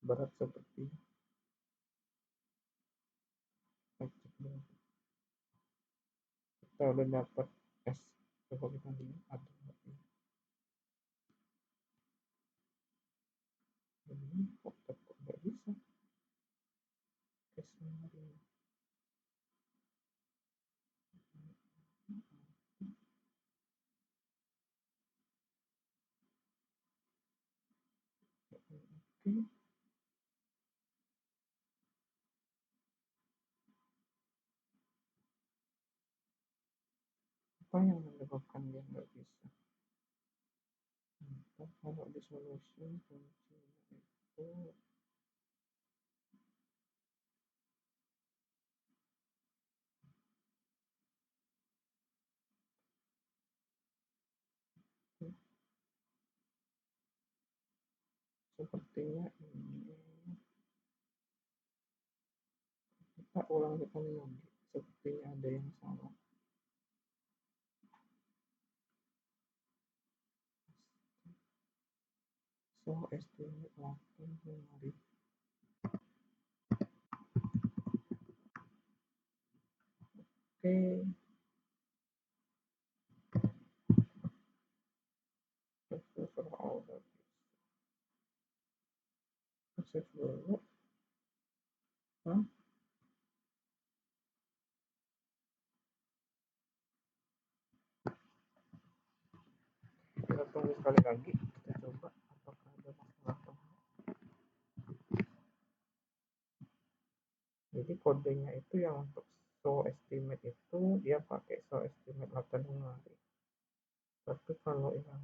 berat seperti kita udah dapat S. Coba kita lihat ada ini kok nggak bisa. Oke. Apa yang menyebabkan dia nggak bisa? Kalau di solution kuncinya itu sepertinya ini kita ulang sekali lagi, sepertinya ada yang salah. So estimate 8 hari. Oke. Save dulu. Hah? Kita tunggu sekali lagi. Kita coba apakah ada masalah atau enggak. Jadi kodenya itu yang untuk show estimate itu dia pakai show estimate 8 hari. Tapi kalau yang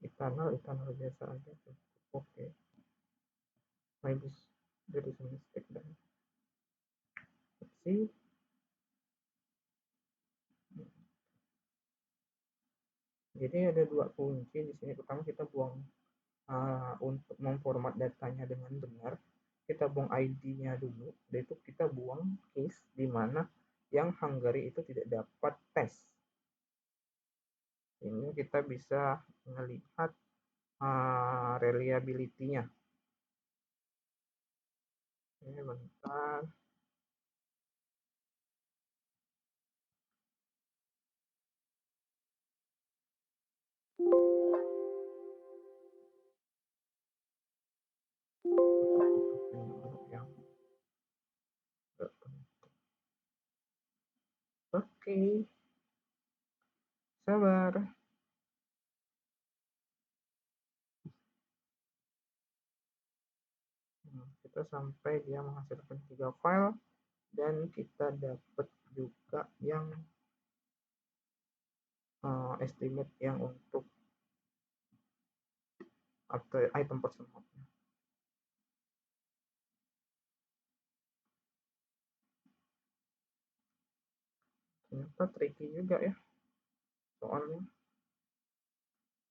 internal biasa aja cukup. Oke. Maybe there is a mistake then. Let's see. Jadi ada dua kunci di sini. Pertama kita buang untuk memformat datanya dengan benar. Kita buang ID-nya dulu. Dan itu kita buang case di mana yang Hungary itu tidak dapat tes. Ini kita bisa melihat reliability-nya. Ini bentar. Oke, sabar. Kita sampai dia menghasilkan 3 file dan kita dapat juga yang estimate yang untuk atau item personal. Ternyata tricky juga ya soalnya.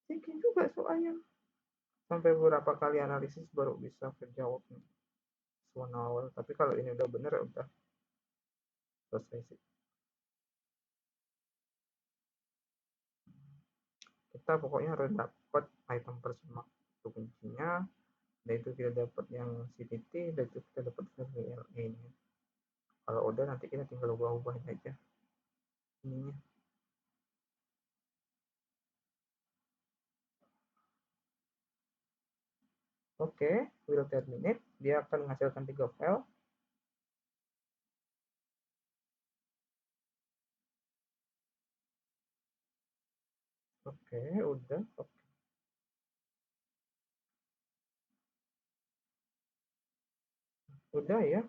Tricky juga soalnya. Sampai beberapa kali analisis baru bisa terjawab nih. One hour. Tapi kalau ini udah bener ya udah selesai sih. Kita pokoknya harus dapat item personal itu kuncinya. Dan itu kita dapat yang CTT dan itu kita dapat VLE nya. Kalau udah nanti kita tinggal ubah-ubahin aja ininya. Oke, will terminate. Dia akan menghasilkan 3 file. Oke, udah. Oke. Sudah ya,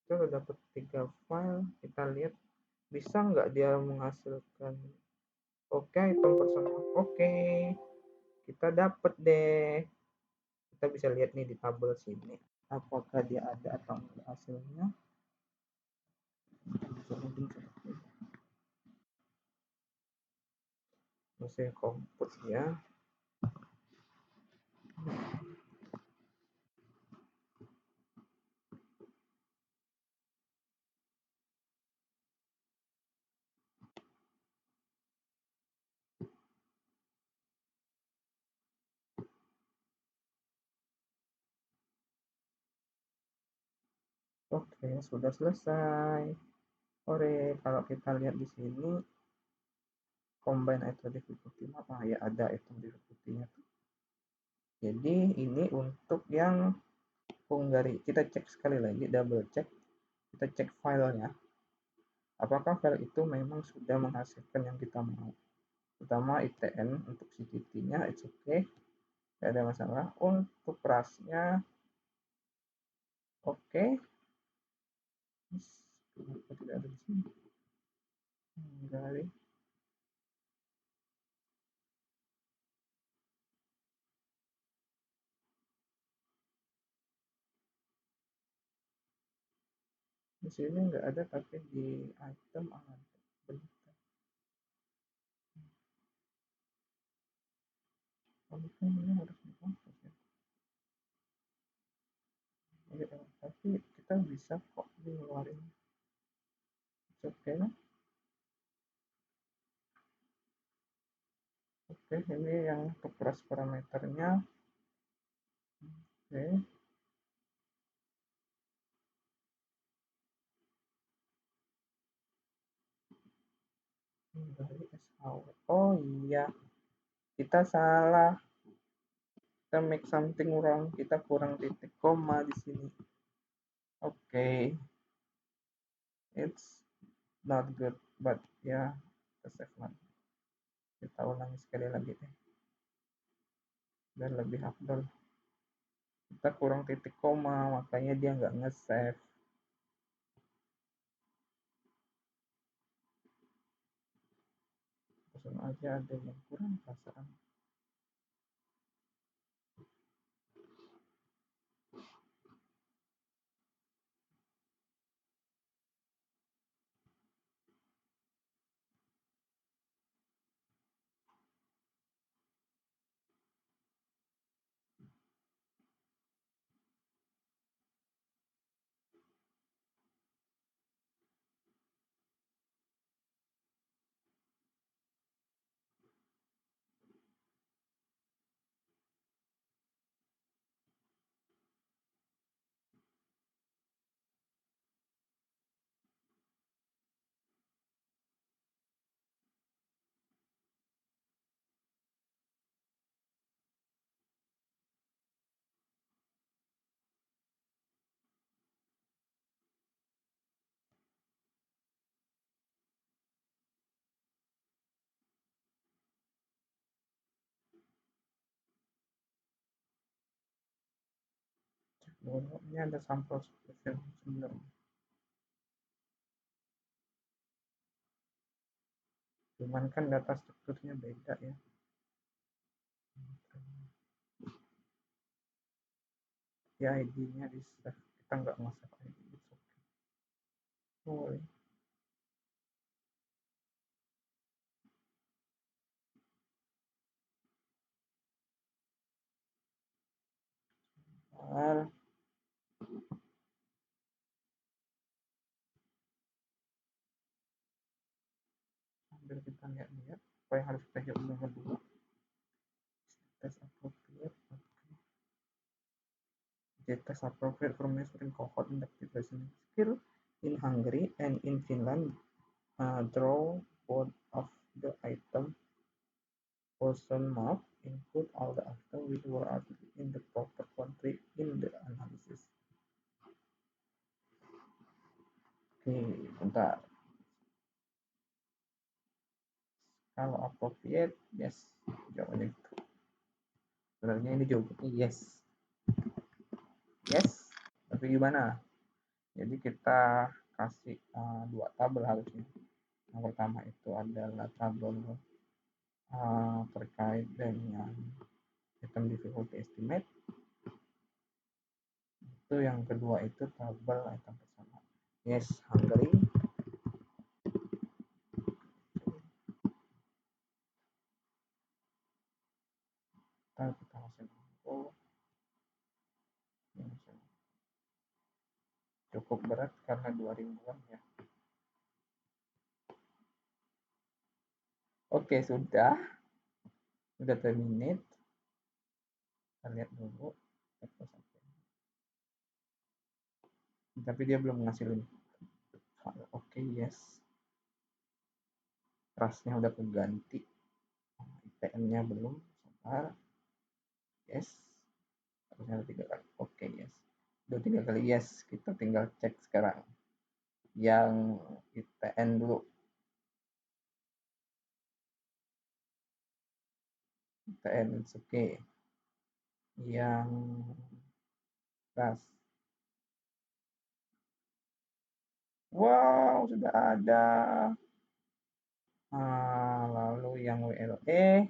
kita udah dapat 3 file. Kita lihat bisa nggak dia menghasilkan. Oke, item personal. Oke, kita dapat deh. Kita bisa lihat nih di tabel sini. Apakah dia ada atau enggak hasilnya. Mesin komput ya. Oke, sudah selesai. Oke, kalau kita lihat di sini combine item difficulty map, ya ada item difficulty-nya tuh. Jadi ini untuk yang Hungary. Kita cek sekali lagi, double check. Kita cek filenya. Apakah file itu memang sudah menghasilkan yang kita mau. Pertama ITN untuk CTT-nya, it's okay. Tidak ada masalah. Untuk rasnya, oke. Kenapa tidak ada di sini? Hungary. Di sini nggak ada, tapi di item ada. Bentar. Mungkin ini harus dihapus ya. Tapi kita bisa kok ngeluarin. Oke. Oke, ini yang untuk keras parameternya. Oke. Dari SAW. Oh iya, kita salah. Kita make something wrong. Kita kurang titik koma di sini. Oke. It's not good, but ya, kita save lagi. Kita ulangi sekali lagi deh. Dan lebih afdol. Kita kurang titik koma, makanya dia nggak nge-save. Langsung aja ada yang kurang perasaan. Ini ada sampel sebelum. Cuman kan data strukturnya beda ya. Ya ID-nya di save. Kita nggak nge-save ID. It's okay. Boleh. Sambil kita lihat-lihat apa yang harus kita jawab dulu. Test appropriate. Test appropriate for measuring cohort inductive listening skill in Hungary and in Finland. Draw both of the item person map. Include all the items which were added in the proper country in the analysis. Oke, bentar. Kalau appropriate, yes. Jawabannya gitu. Sebenarnya ini jawabannya yes. Yes. Tapi gimana? Jadi kita kasih dua tabel harusnya. Yang pertama itu adalah tabel terkait dengan item difficulty estimate. Itu yang kedua itu tabel item bersama. Yes, Hungary. Kita masih mampu. Cukup berat karena 2000-an ya. Oke, sudah terminate. Kita lihat dulu. Tapi dia belum ngasih link. Oke, yes. Trustnya udah keganti. IPN-nya belum. Sabar. Yes. Harusnya 3 kali. Oke, yes. Udah 3 kali yes. Kita tinggal cek sekarang. Yang IPN dulu. IPN it's okay. Yang trust. Wow, sudah ada. Lalu yang WLE.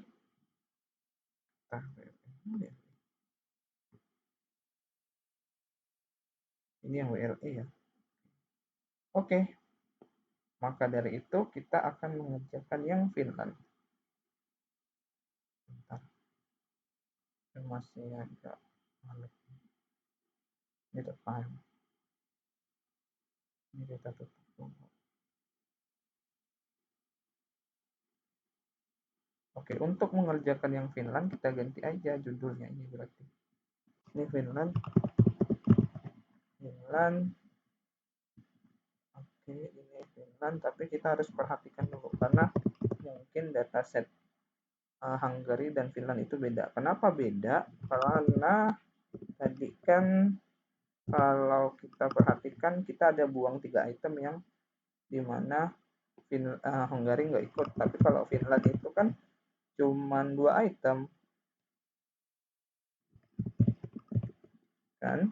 Ini yang WLE ya. Oke. Maka dari itu kita akan mengerjakan yang Finland. Bentar. Masih agak males. Ini depan. Ini kita tutup dulu. Oke, untuk mengerjakan yang Finland kita ganti aja judulnya ini berarti. Ini Finland. Oke, ini Finland, tapi kita harus perhatikan dulu karena mungkin dataset Hungary dan Finland itu beda. Kenapa beda? Karena tadi kan kalau kita perhatikan kita ada buang 3 item yang dimana Hungary nggak ikut. Tapi kalau Finland itu kan cuma 2 item kan.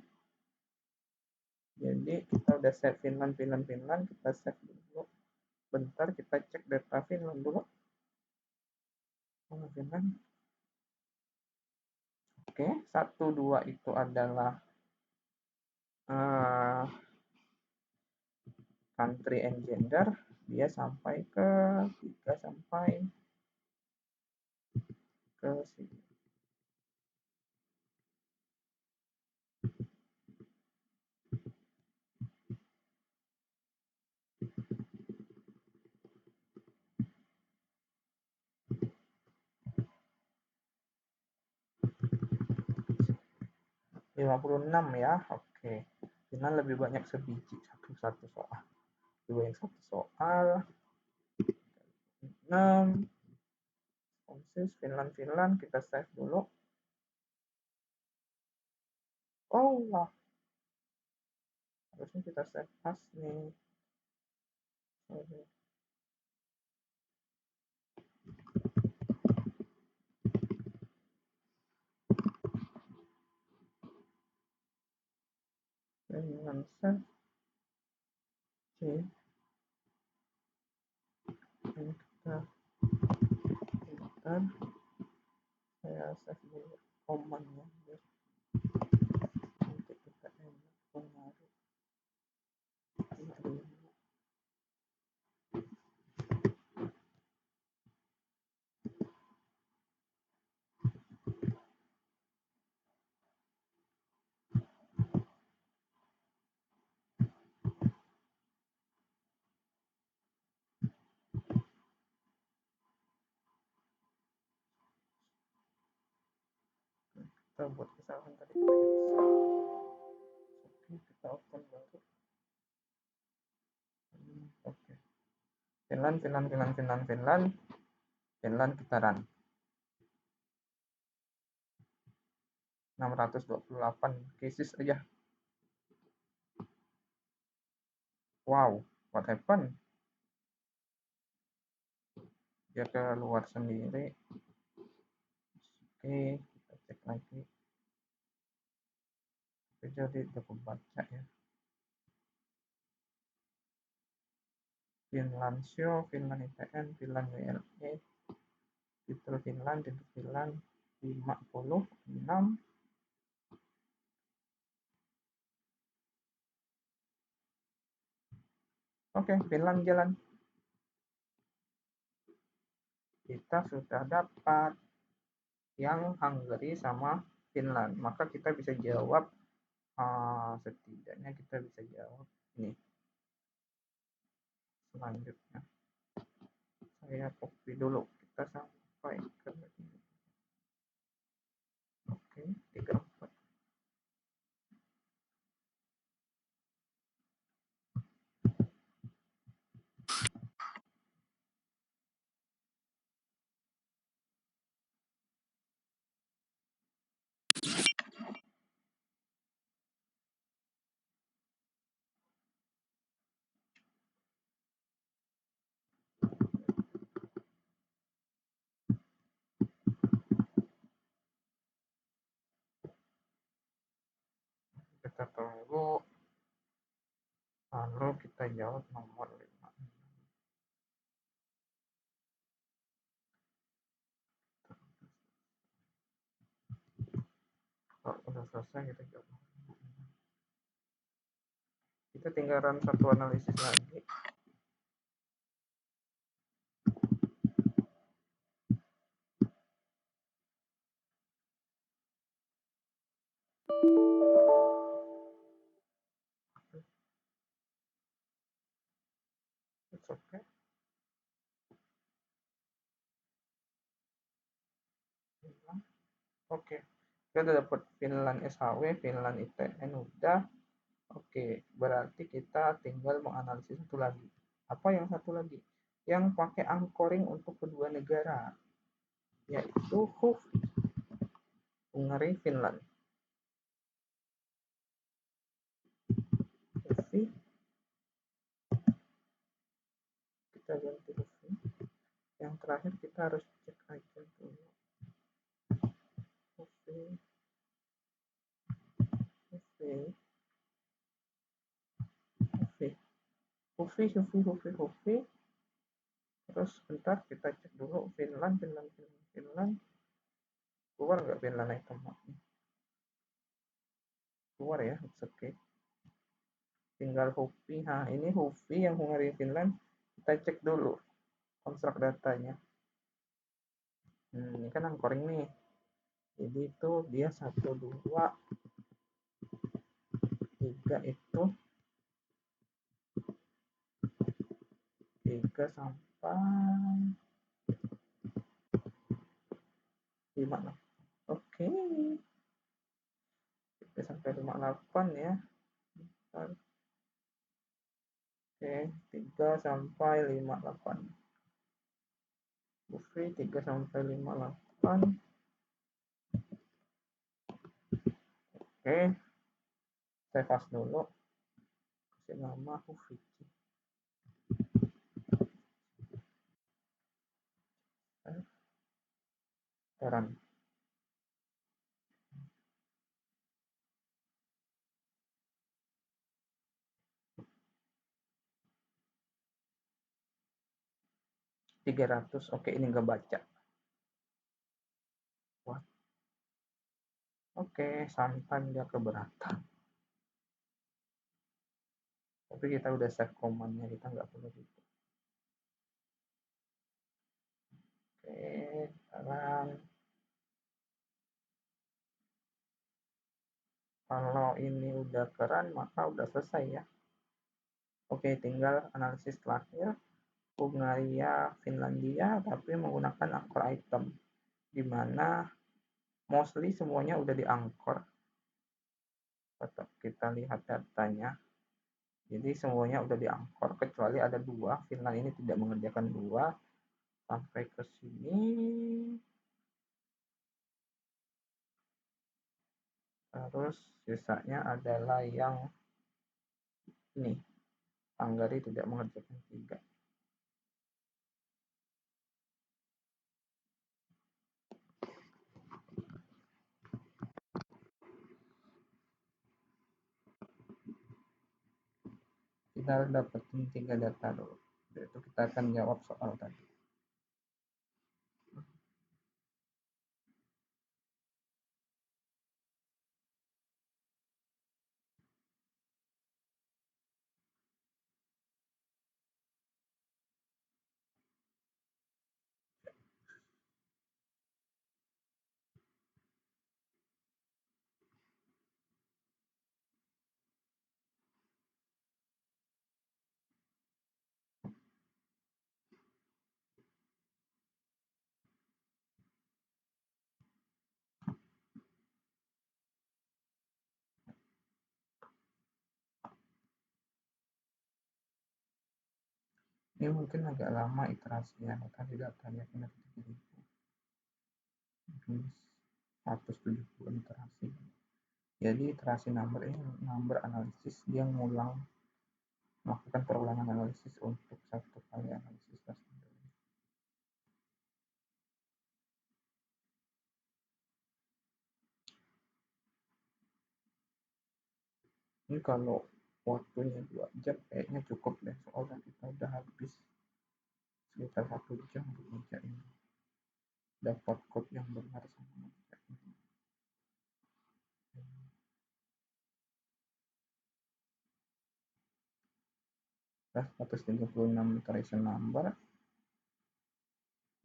Jadi kita udah save Finland, kita save dulu. Bentar kita cek data Finland dulu. Finland. Oke, 1, 2 itu adalah country and gender. Dia sampai ke 3 sampai ke sini. (56) ya. Oke. Finland lebih banyak sebiji satu soal. Lebih banyak satu soal. 6. Finland kita save dulu. Oh lah. Harusnya kita save as nih. Finland save. Oke. Ini kita saya save dulu command-nya biar nanti kita enak menaruh. Kita buat kesalahan tadi. Oke, kita open baru. Oke. Finland kita run. 628 cases aja. Wow, what happened? Dia keluar sendiri. Oke, kita cek lagi. jadi aku baca ya. Finland Show, Finland ITN, Finland WLE, titel Finland 56. Oke, Finland jalan. Kita sudah dapat yang Hungary sama Finland. Maka kita bisa jawab, setidaknya kita bisa jawab ini. Selanjutnya, saya copy dulu. Kita sampai ke ini. Oke, 34. Kita tunggu, lalu kita jawab nomor 5. Kalau udah selesai kita jawab. Kita tinggal run satu analisis lagi. It's okay. Oke, kita udah dapat Finland SHW, Finland ITN udah. Oke, berarti kita tinggal menganalisis satu lagi. Apa yang satu lagi? Yang pakai anchoring untuk kedua negara, yaitu HUF, Hungary, Finland. HUFI, kita ganti HUFI. Yang terakhir kita harus cek aja dulu. HUFI, HUFI, HUFI, HUFI, HUFI, HUFI, HUFI. Terus bentar kita cek dulu Finland, Finland, Finland, Finland. Keluar nggak Finland itemnya? Keluar ya, it's okay. Tinggal HUFI. Nah, ini HUFI yang Hungary Finland. Kita cek dulu konstruk datanya. Ini kan anchoring nih. Jadi itu dia 1, 2, 3 itu 3 sampai 5. Oke. 3 sampai 58 ya. Bentar. Oke, 3 sampai 58. HUFI 3 sampai 58. Oke. Saya pas dulu. Kasih nama HUFI. Run. $300. Oke, ini nggak baca. What? Oke, santan dia keberatan. Tapi kita udah save command-nya, kita nggak perlu gitu. Oke, sekarang kalau ini udah keren, maka udah selesai ya. Oke, tinggal analisis terakhir. Hungaria, Finlandia, tapi menggunakan anchor item. Di mana mostly semuanya udah diangkor. Kita lihat datanya. Jadi semuanya udah diangkor, kecuali ada 2. Finland ini tidak mengerjakan 2. Sampai ke sini. Terus sisanya adalah yang ini. Hungary tidak mengerjakan 3. kita harus dapetin 3 data dulu. Itu kita akan jawab soal tadi. Ini mungkin agak lama iterasinya, tadi datanya kena 7000, mungkin 170 iterasi. Jadi iterasi number ini number analisis, dia melakukan perulangan analisis untuk satu kali analisis kelas number. Ini kalau waktunya 2 jam kayaknya cukup deh, soalnya kita udah habis sekitar 1 jam untuk ngerjain dapat code yang benar sama ngerjain. Nah, 136 iteration number.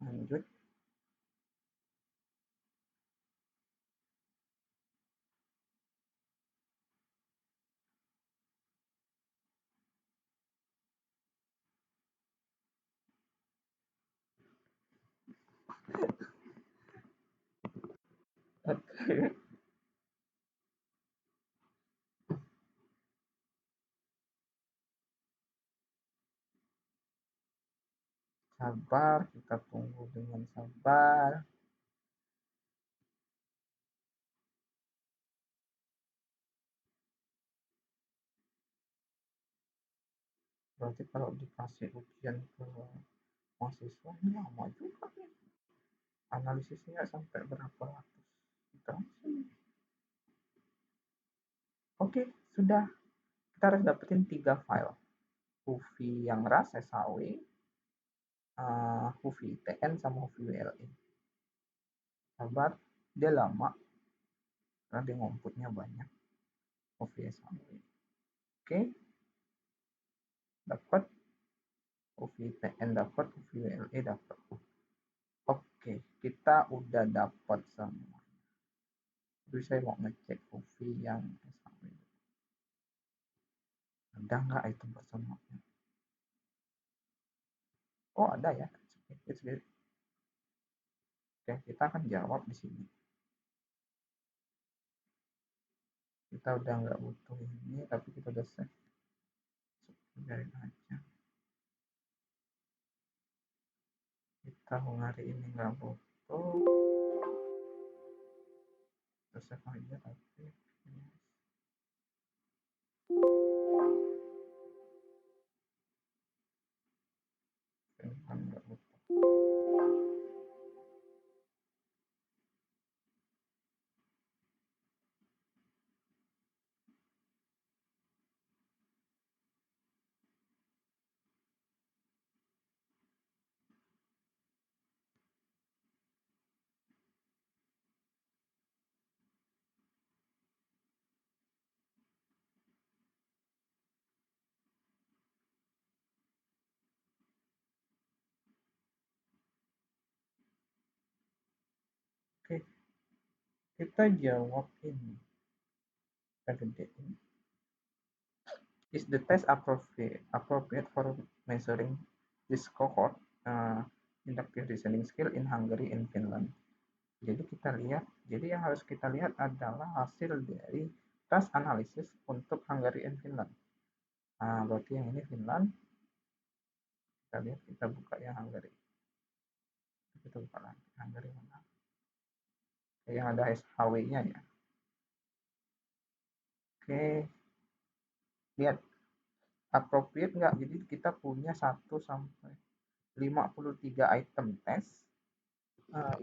Lanjut. Oke. Sabar, kita tunggu dengan sabar. Berarti kalau dikasih ujian ke mahasiswa ini lama juga nih. Analisisnya sampai berapa ratus iterasi. Oke, sudah. Kita harus dapetin 3 file. UV yang RAS, SHW, UV ITN, sama UV WLE. Sabar, dia lama karena dia ngomputnya banyak. UV SHW. Oke, dapat UV ITN, dapat UV WLE, dapat. Oke, kita udah dapat semua. Jadi saya mau ngecek UV yang SHW. Ada nggak item personalnya? Oh, ada ya. It's good. Oke, kita akan jawab di sini. Kita udah nggak butuh ini, tapi kita udah save. Biarin aja. Kita hari ini nggak butuh. Kita save aja, tapi kan nggak butuh. Oke, kita jawab ini. Kita gedein. Is the test appropriate for measuring this cohort inductive reasoning skill in Hungary and Finland? Jadi kita lihat, jadi yang harus kita lihat adalah hasil dari task analisis untuk Hungary and Finland. Nah, berarti yang ini Finland. Kita lihat, kita buka yang Hungary. Kita buka lagi Hungary mana? Yang ada SHW-nya ya. Oke, lihat appropriate nggak? Jadi kita punya 1 sampai 53 item test.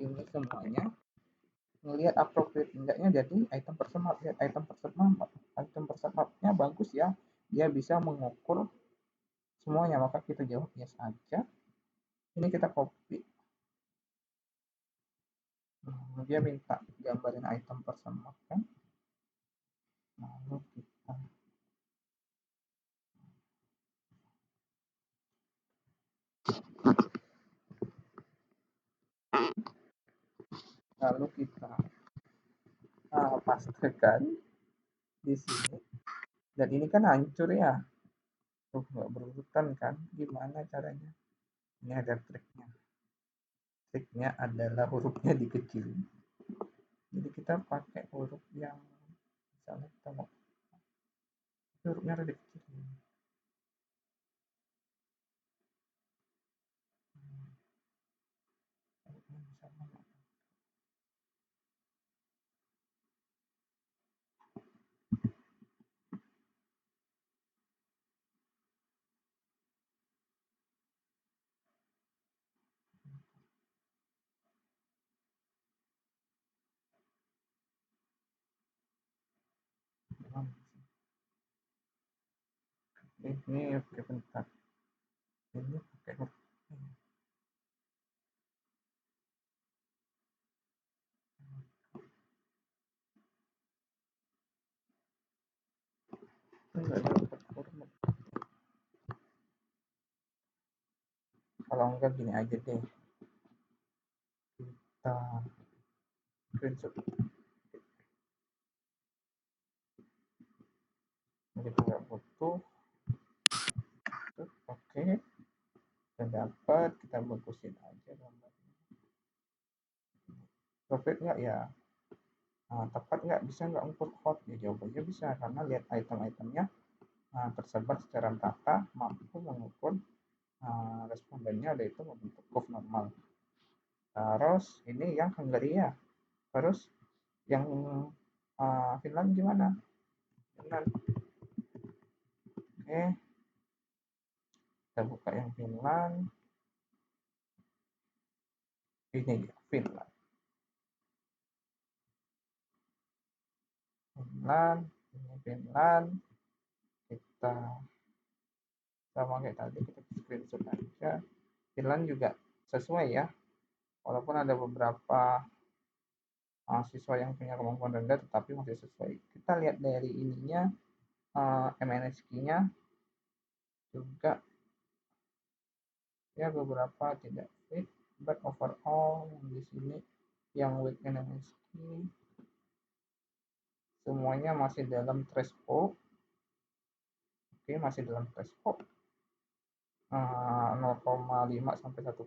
Ini semuanya ngelihat appropriate enggaknya, jadi item per map. Lihat item per map, item per mapnya bagus ya, dia bisa mengukur semuanya, maka kita jawab yes aja. Ini kita copy. Dia minta gambarin item persamakan, lalu kita pastekan di sini. Dan ini kan hancur ya, tuh nggak berurutan kan, gimana caranya? Ini ada triknya. Triknya adalah hurufnya dikecilin. Jadi kita pakai huruf yang misalnya kita mau hurufnya ada dikecilin. Ini oke, bentar. Ini pakai huruf enggak dapat huruf. Kalau enggak gini aja deh, kita screenshot. Kita nggak butuh. Oke, kita dapat, kita bagusin aja gambarnya. Profit nggak ya? Nah, tepat nggak, bisa nggak ukur hot? Ya jawabannya bisa, karena lihat item-itemnya tersebar secara merata, mampu mengukur respondennya, ada itu membentuk curve normal. Terus ini yang Hungary ya. Terus yang Finland gimana? Finland. Oke, kita buka yang Finland. Ini dia Finland. Finland, ini Finland. Kita sama kayak tadi, kita screenshot aja. Finland juga sesuai ya, walaupun ada beberapa mahasiswa yang punya kemampuan rendah tetapi masih sesuai. Kita lihat dari ininya, MNSQ-nya juga ya beberapa tidak fit, but overall yang di sini yang weak MNSQ semuanya masih dalam threshold. Oke, masih dalam threshold 0,5 sampai 1,5.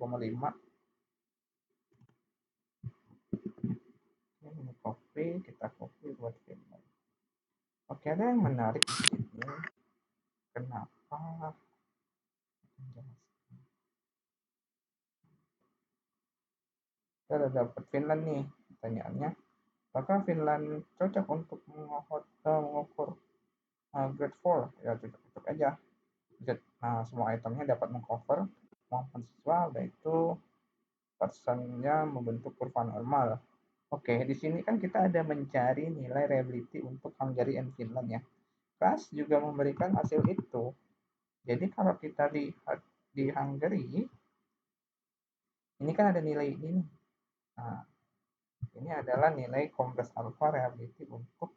Ini copy, kita copy buat Finland. Oke, ada yang menarik di sini. Kenapa? Kita udah dapat Finland nih. Pertanyaannya, apakah Finland cocok untuk mengukur grade 4? Ya cocok aja. Semua itemnya dapat mengcover kemampuan siswa, yaitu persennya membentuk kurva normal. Oke, di sini kan kita ada mencari nilai reliability untuk Hungary and Finland ya. Kelas juga memberikan hasil itu. Jadi kalau kita lihat di Hungary, ini kan ada nilai ini. Nah, ini adalah nilai kompres alpha reliability untuk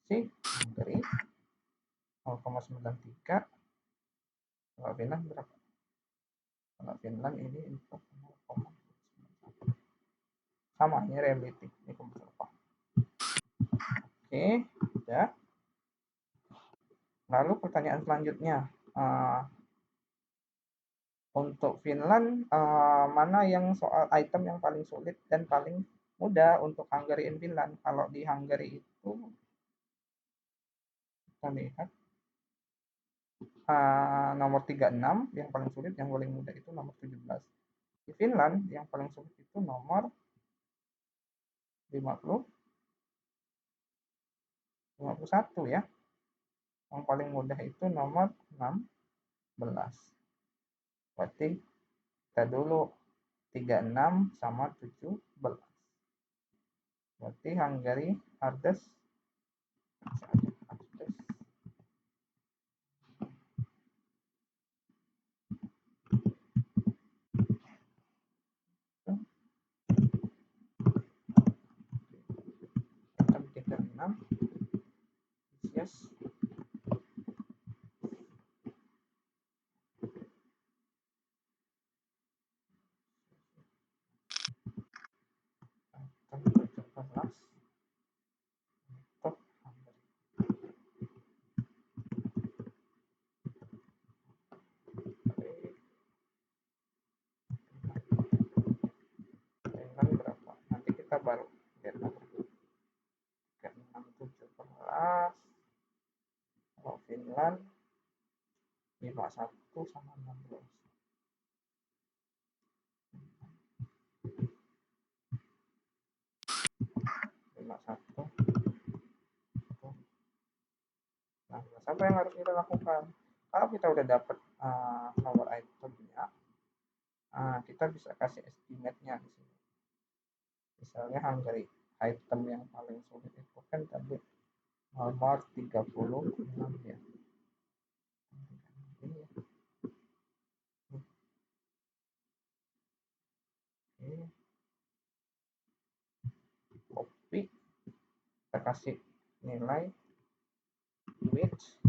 si Hungary 0,93. Kalau Finland berapa? Kalau Finland ini untuk 0,91. Sama, ini reliability, ini kompres alpha. Oke, ya. Lalu pertanyaan selanjutnya, untuk Finland, mana yang soal item yang paling sulit dan paling mudah untuk Hungary and Finland? Kalau di Hungary itu kita lihat nomor 36 yang paling sulit, yang paling mudah itu nomor 17. Di Finland yang paling sulit itu nomor 51 ya. Yang paling mudah itu nomor 16. Berarti kita dulu 36 sama 17. Berarti Hungary hardest baru Vietnam 3617. Kalau Finland 51 sama 16. 51. Nah, apa yang harus kita lakukan? Kalau kita udah dapat nomor itemnya, kita bisa kasih estimate-nya di sini. Misalnya Hungary, item yang paling sulit itu kan tadi nomor 36 ya. Ini ya. Oke. Copy, kita kasih nilai which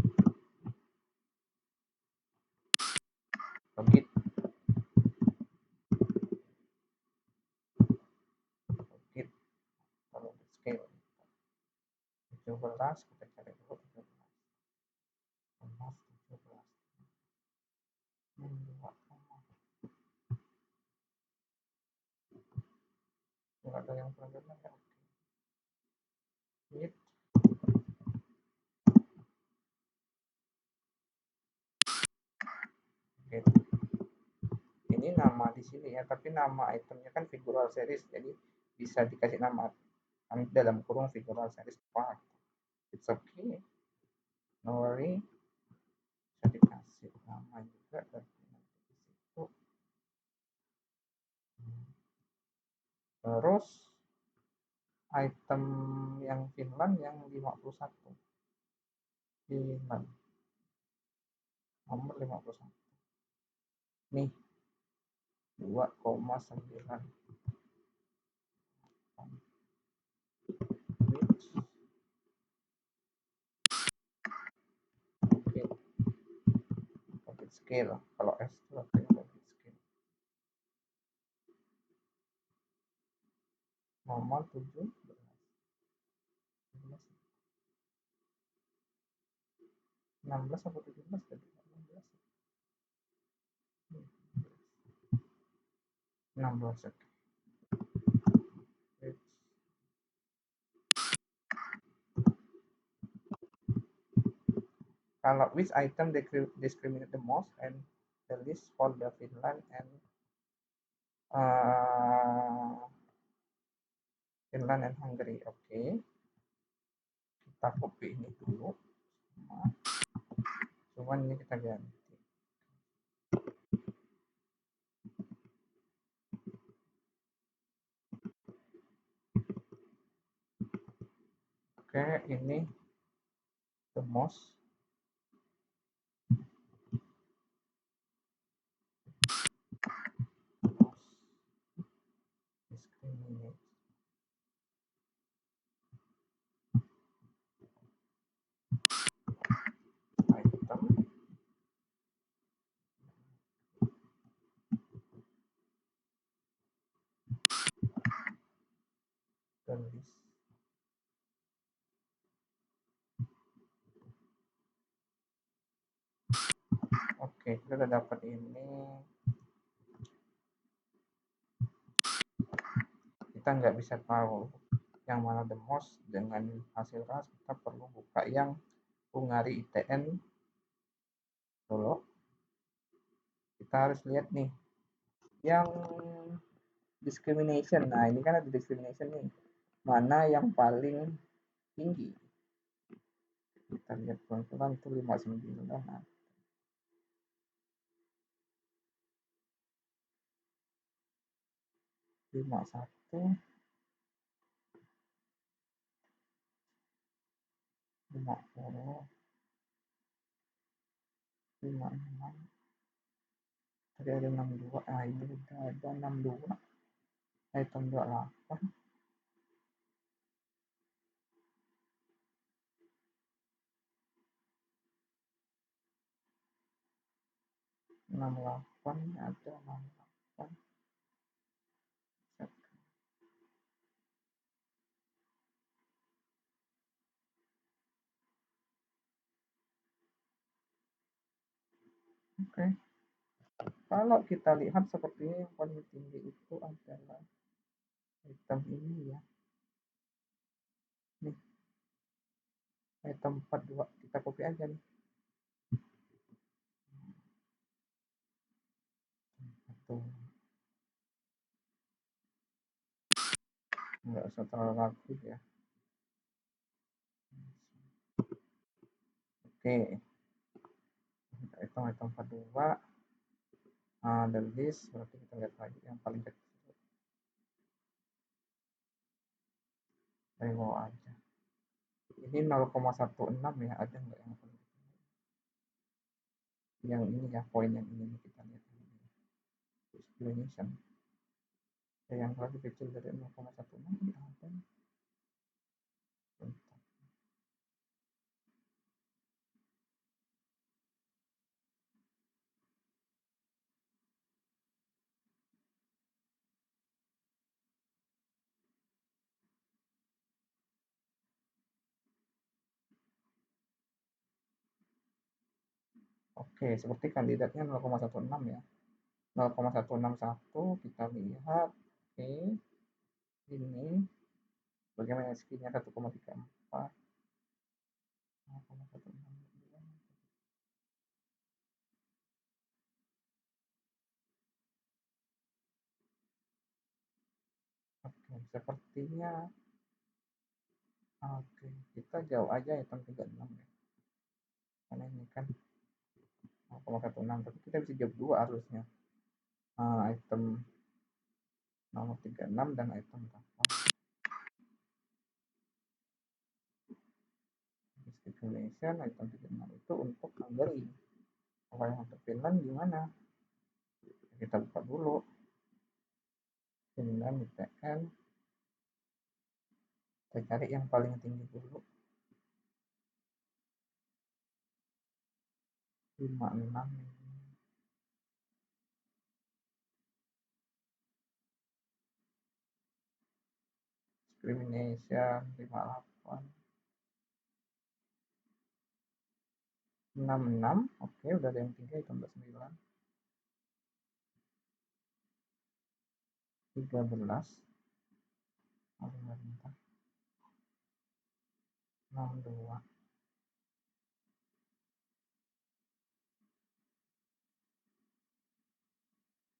logit logit kalau scale 17, kita cari dulu 17 17 nggak ada yang problem ya. With okay. Ini nama di sini ya, tapi nama itemnya kan figural series, jadi bisa dikasih nama dalam kurung figural series part. It's okay, no worry, bisa dikasih nama juga tapi nanti di situ. Terus item yang Finland yang 51 Finland nomor 51 nih 2,9 which okay. Scale kalau S itu artinya logit scale nomor 17 16 atau 17 tadi 16 16 oke. Kalau which item discriminate the most and the list for the Finland and Finland and Hungary. Oke. Kita copy ini dulu. Cuman ini kita ganti. Oke, ini the most discriminate item the list. Oke, kita udah dapat ini. Kita nggak bisa tahu yang mana the most dengan hasil ras. Kita perlu buka yang Hungary ITN dulu. Kita harus lihat nih yang discrimination. Nah, ini kan ada discrimination nih. Mana yang paling tinggi? Kita lihat pelan-pelan tuh 59. Nah, 51 50 56 tadi ada 62. Nah, ini udah ada 62 item 28 68 ada 68. Oke. Kalau kita lihat sepertinya yang paling tinggi itu adalah item ini ya, nih item 42 kita copy aja nih. Atau nggak usah terlalu aktif ya. Oke, kita hitung item 42. The list berarti kita lihat lagi yang paling kecil dari bawah aja. Ini 0,16 ya, ada nggak yang paling kecil? Yang ini ya, poin yang ini kita lihat ini. Explanation. Yang lebih kecil dari 0,16 ini ada. Oke, seperti kandidatnya 0,16 ya. 0,161 kita lihat. Oke, ini bagaimana skill-nya 1,34. 0,162. Oke, sepertinya oke, kita jauh aja item 36 ya. Karena ini kan 0,16, tapi kita bisa jawab dua harusnya. Item nomor 36 dan item 8. Discrimination item 36 itu untuk Hungary. Kalau yang untuk Finland gimana? Kita buka dulu. Finland IPN. Kita cari yang paling tinggi dulu. 56 ini. Discrimination 58. 66. Oke, udah ada yang tinggi item 9. 13. 62.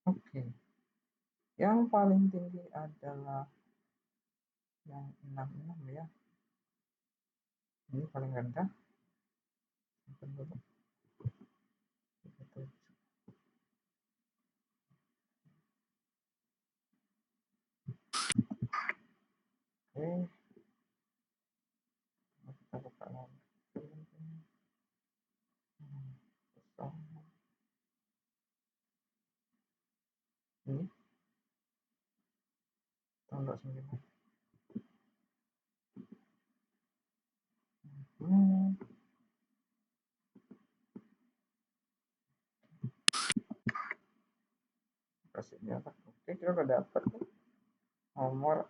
Oke. Yang paling tinggi adalah yang 66 ya. Ini paling rendah. Oke. Kita buka lagi. Ini tahun 9. Kasih nyata. Oke, kita udah dapat nomor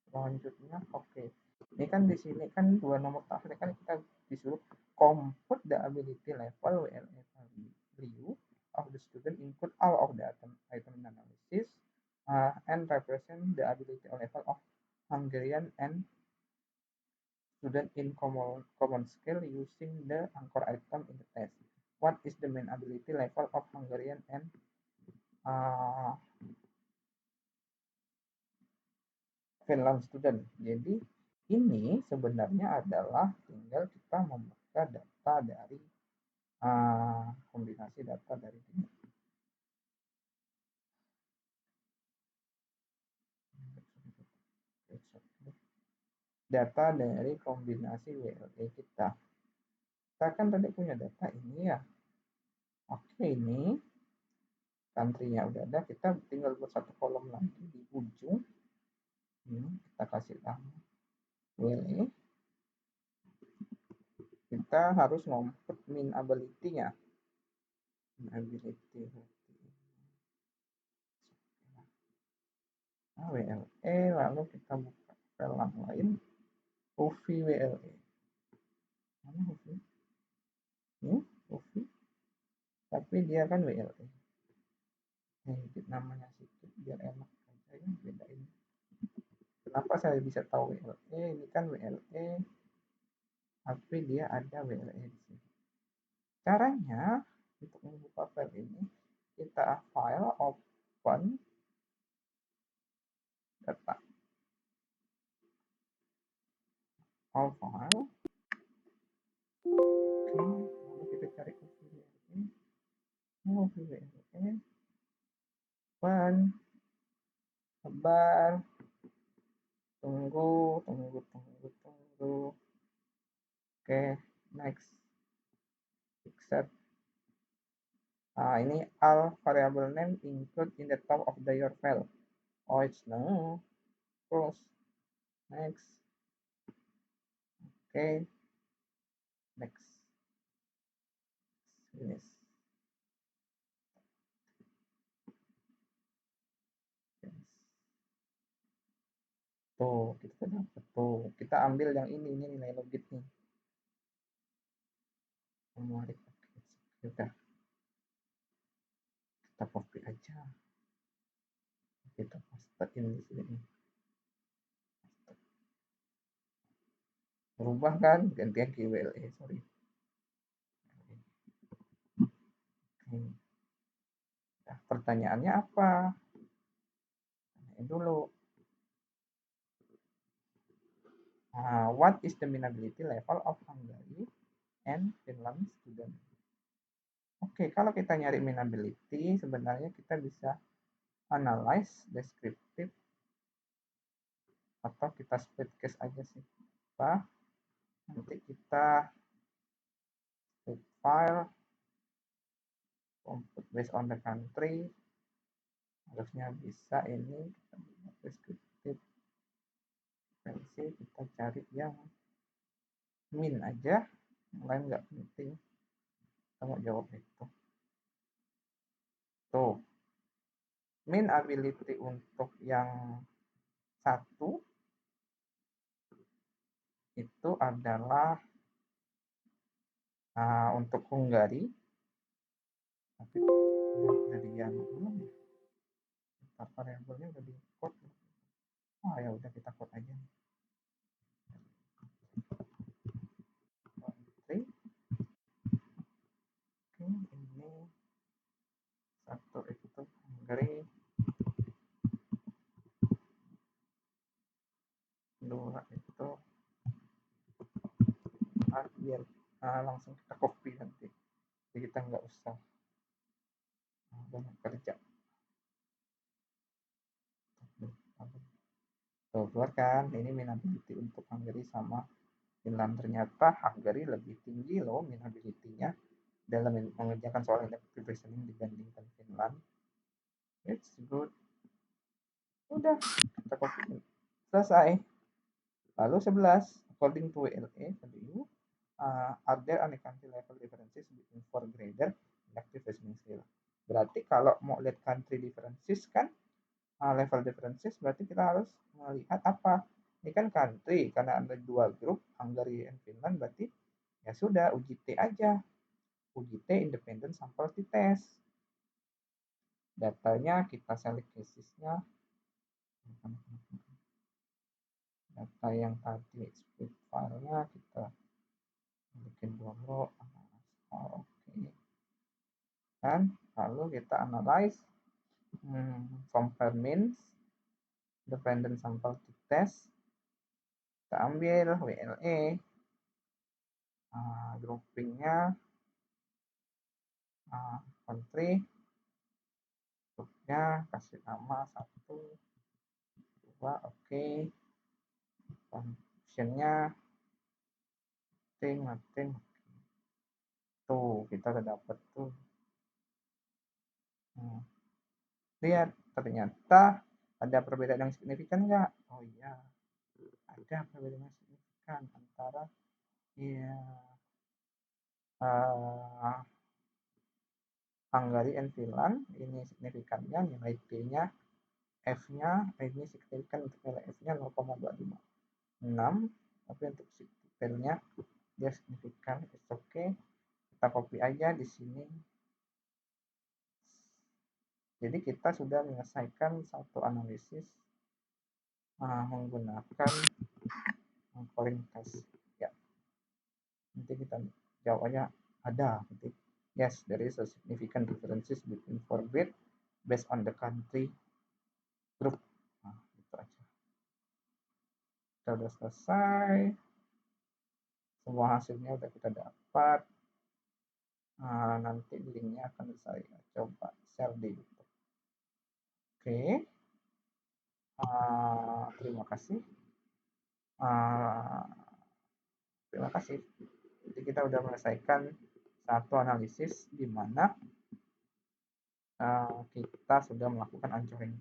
selanjutnya. Oke, ini kan di sini kan dua nomor terakhir kan kita disuruh compute the ability level WLA value of the student, include all of the item analysis, and represent the ability level of Hungarian and student in common scale using the anchor item in the test. What is the main ability level of Hungarian and Finland student? Jadi ini sebenarnya adalah tinggal kita membuka data dari kombinasi data dari ini. Data dari kombinasi WLE kita. Kita kan tadi punya data ini ya. Oke, ini country-nya udah ada, kita tinggal buat satu kolom lagi di ujung. Ini kita kasih nama WLE. Kita harus ngompet min ability-nya. Min ability. Nah, WLE, lalu kita buka kolam lain. UV WLE. Mana UV? Ini UV. Tapi dia kan WLE. Edit namanya sedikit biar enak aja ya bedain. Kenapa saya bisa tahu WLE? Ini kan WLE, tapi dia ada WLE di sini. Caranya untuk membuka file ini, kita file, open, data, all file. Oke, lalu kita cari WLE, WLE, open, sebar, tunggu. Oke, next, accept. Nah, ini all variable name include in the top of your file. Oh, it's no. Close. Next. Okay. Next. Finish. Finish. Tuh, kita dapat tuh. Kita ambil yang ini nilai logit nih. Menarik. Udah. Kita copy aja. Kita pastein di sini. Berubah kan? Gantian ke WLE, sorry. Oke. Nah, pertanyaannya apa? Tanyain dulu. What is the minability level of Hungary and Finland student? Oke, kalau kita nyari minability, sebenarnya kita bisa analyze, descriptive, atau kita split case aja sih. Nanti kita split file, compute based on the country, harusnya bisa ini. Kita descriptive, versi kita cari yang min aja, yang lain nggak penting. Kita mau jawab itu. Tuh, min ability untuk yang satu itu adalah untuk Hungary, tapi udah yang belum ya, variabelnya udah di code. Ya udah kita code aja. Oke, ini satu itu Hungary, dua itu biar langsung kita copy nanti, jadi kita nggak usah banyak kerja. Tuh, keluar kan, ini minability untuk Hungary sama Finland. Ternyata Hungary lebih tinggi loh minability-nya dalam mengerjakan soal inductive reasoning dibandingkan Finland. It's good. Udah, kita copy. Selesai. Lalu 11, according to WLE value, are there any country level differences between four grader inductive reasoning skill? Berarti kalau mau lihat country differences kan, level differences, berarti kita harus melihat apa? Ini kan country, karena ada dua grup, Hungary and Finland, berarti ya sudah uji T aja. Uji T independent sample t-test. Datanya kita select casesnya. Data yang tadi split filenya kita bikin dulu. Oke. Dan lalu kita analyze, compare means, dependent sample t-test. Kita ambil WLE, groupingnya, country, grupnya kasih nama 1, 2, oke. Functionnya nothing. Tuh, kita udah dapet tuh. Lihat, ternyata ada perbedaan yang signifikan nggak? Oh iya, ada perbedaan yang signifikan antara Hungary and Finland. Ini signifikannya nilai T-nya, F-nya, ini signifikan untuk nilai F-nya 0,256, tapi untuk signifikannya dia signifikan. It's okay. Kita copy aja di sini. Jadi kita sudah menyelesaikan satu analisis menggunakan calling test. Ya, nanti kita jawabnya ada. Nanti. Yes, there is a significant differences between four grade based on the country group. Nah, itu aja. Kita udah selesai. Semua hasilnya udah kita dapat. Nanti linknya akan saya coba share di YouTube. Oke. Terima kasih. Terima kasih. Jadi kita udah menyelesaikan satu analisis di mana kita sudah melakukan anchoring.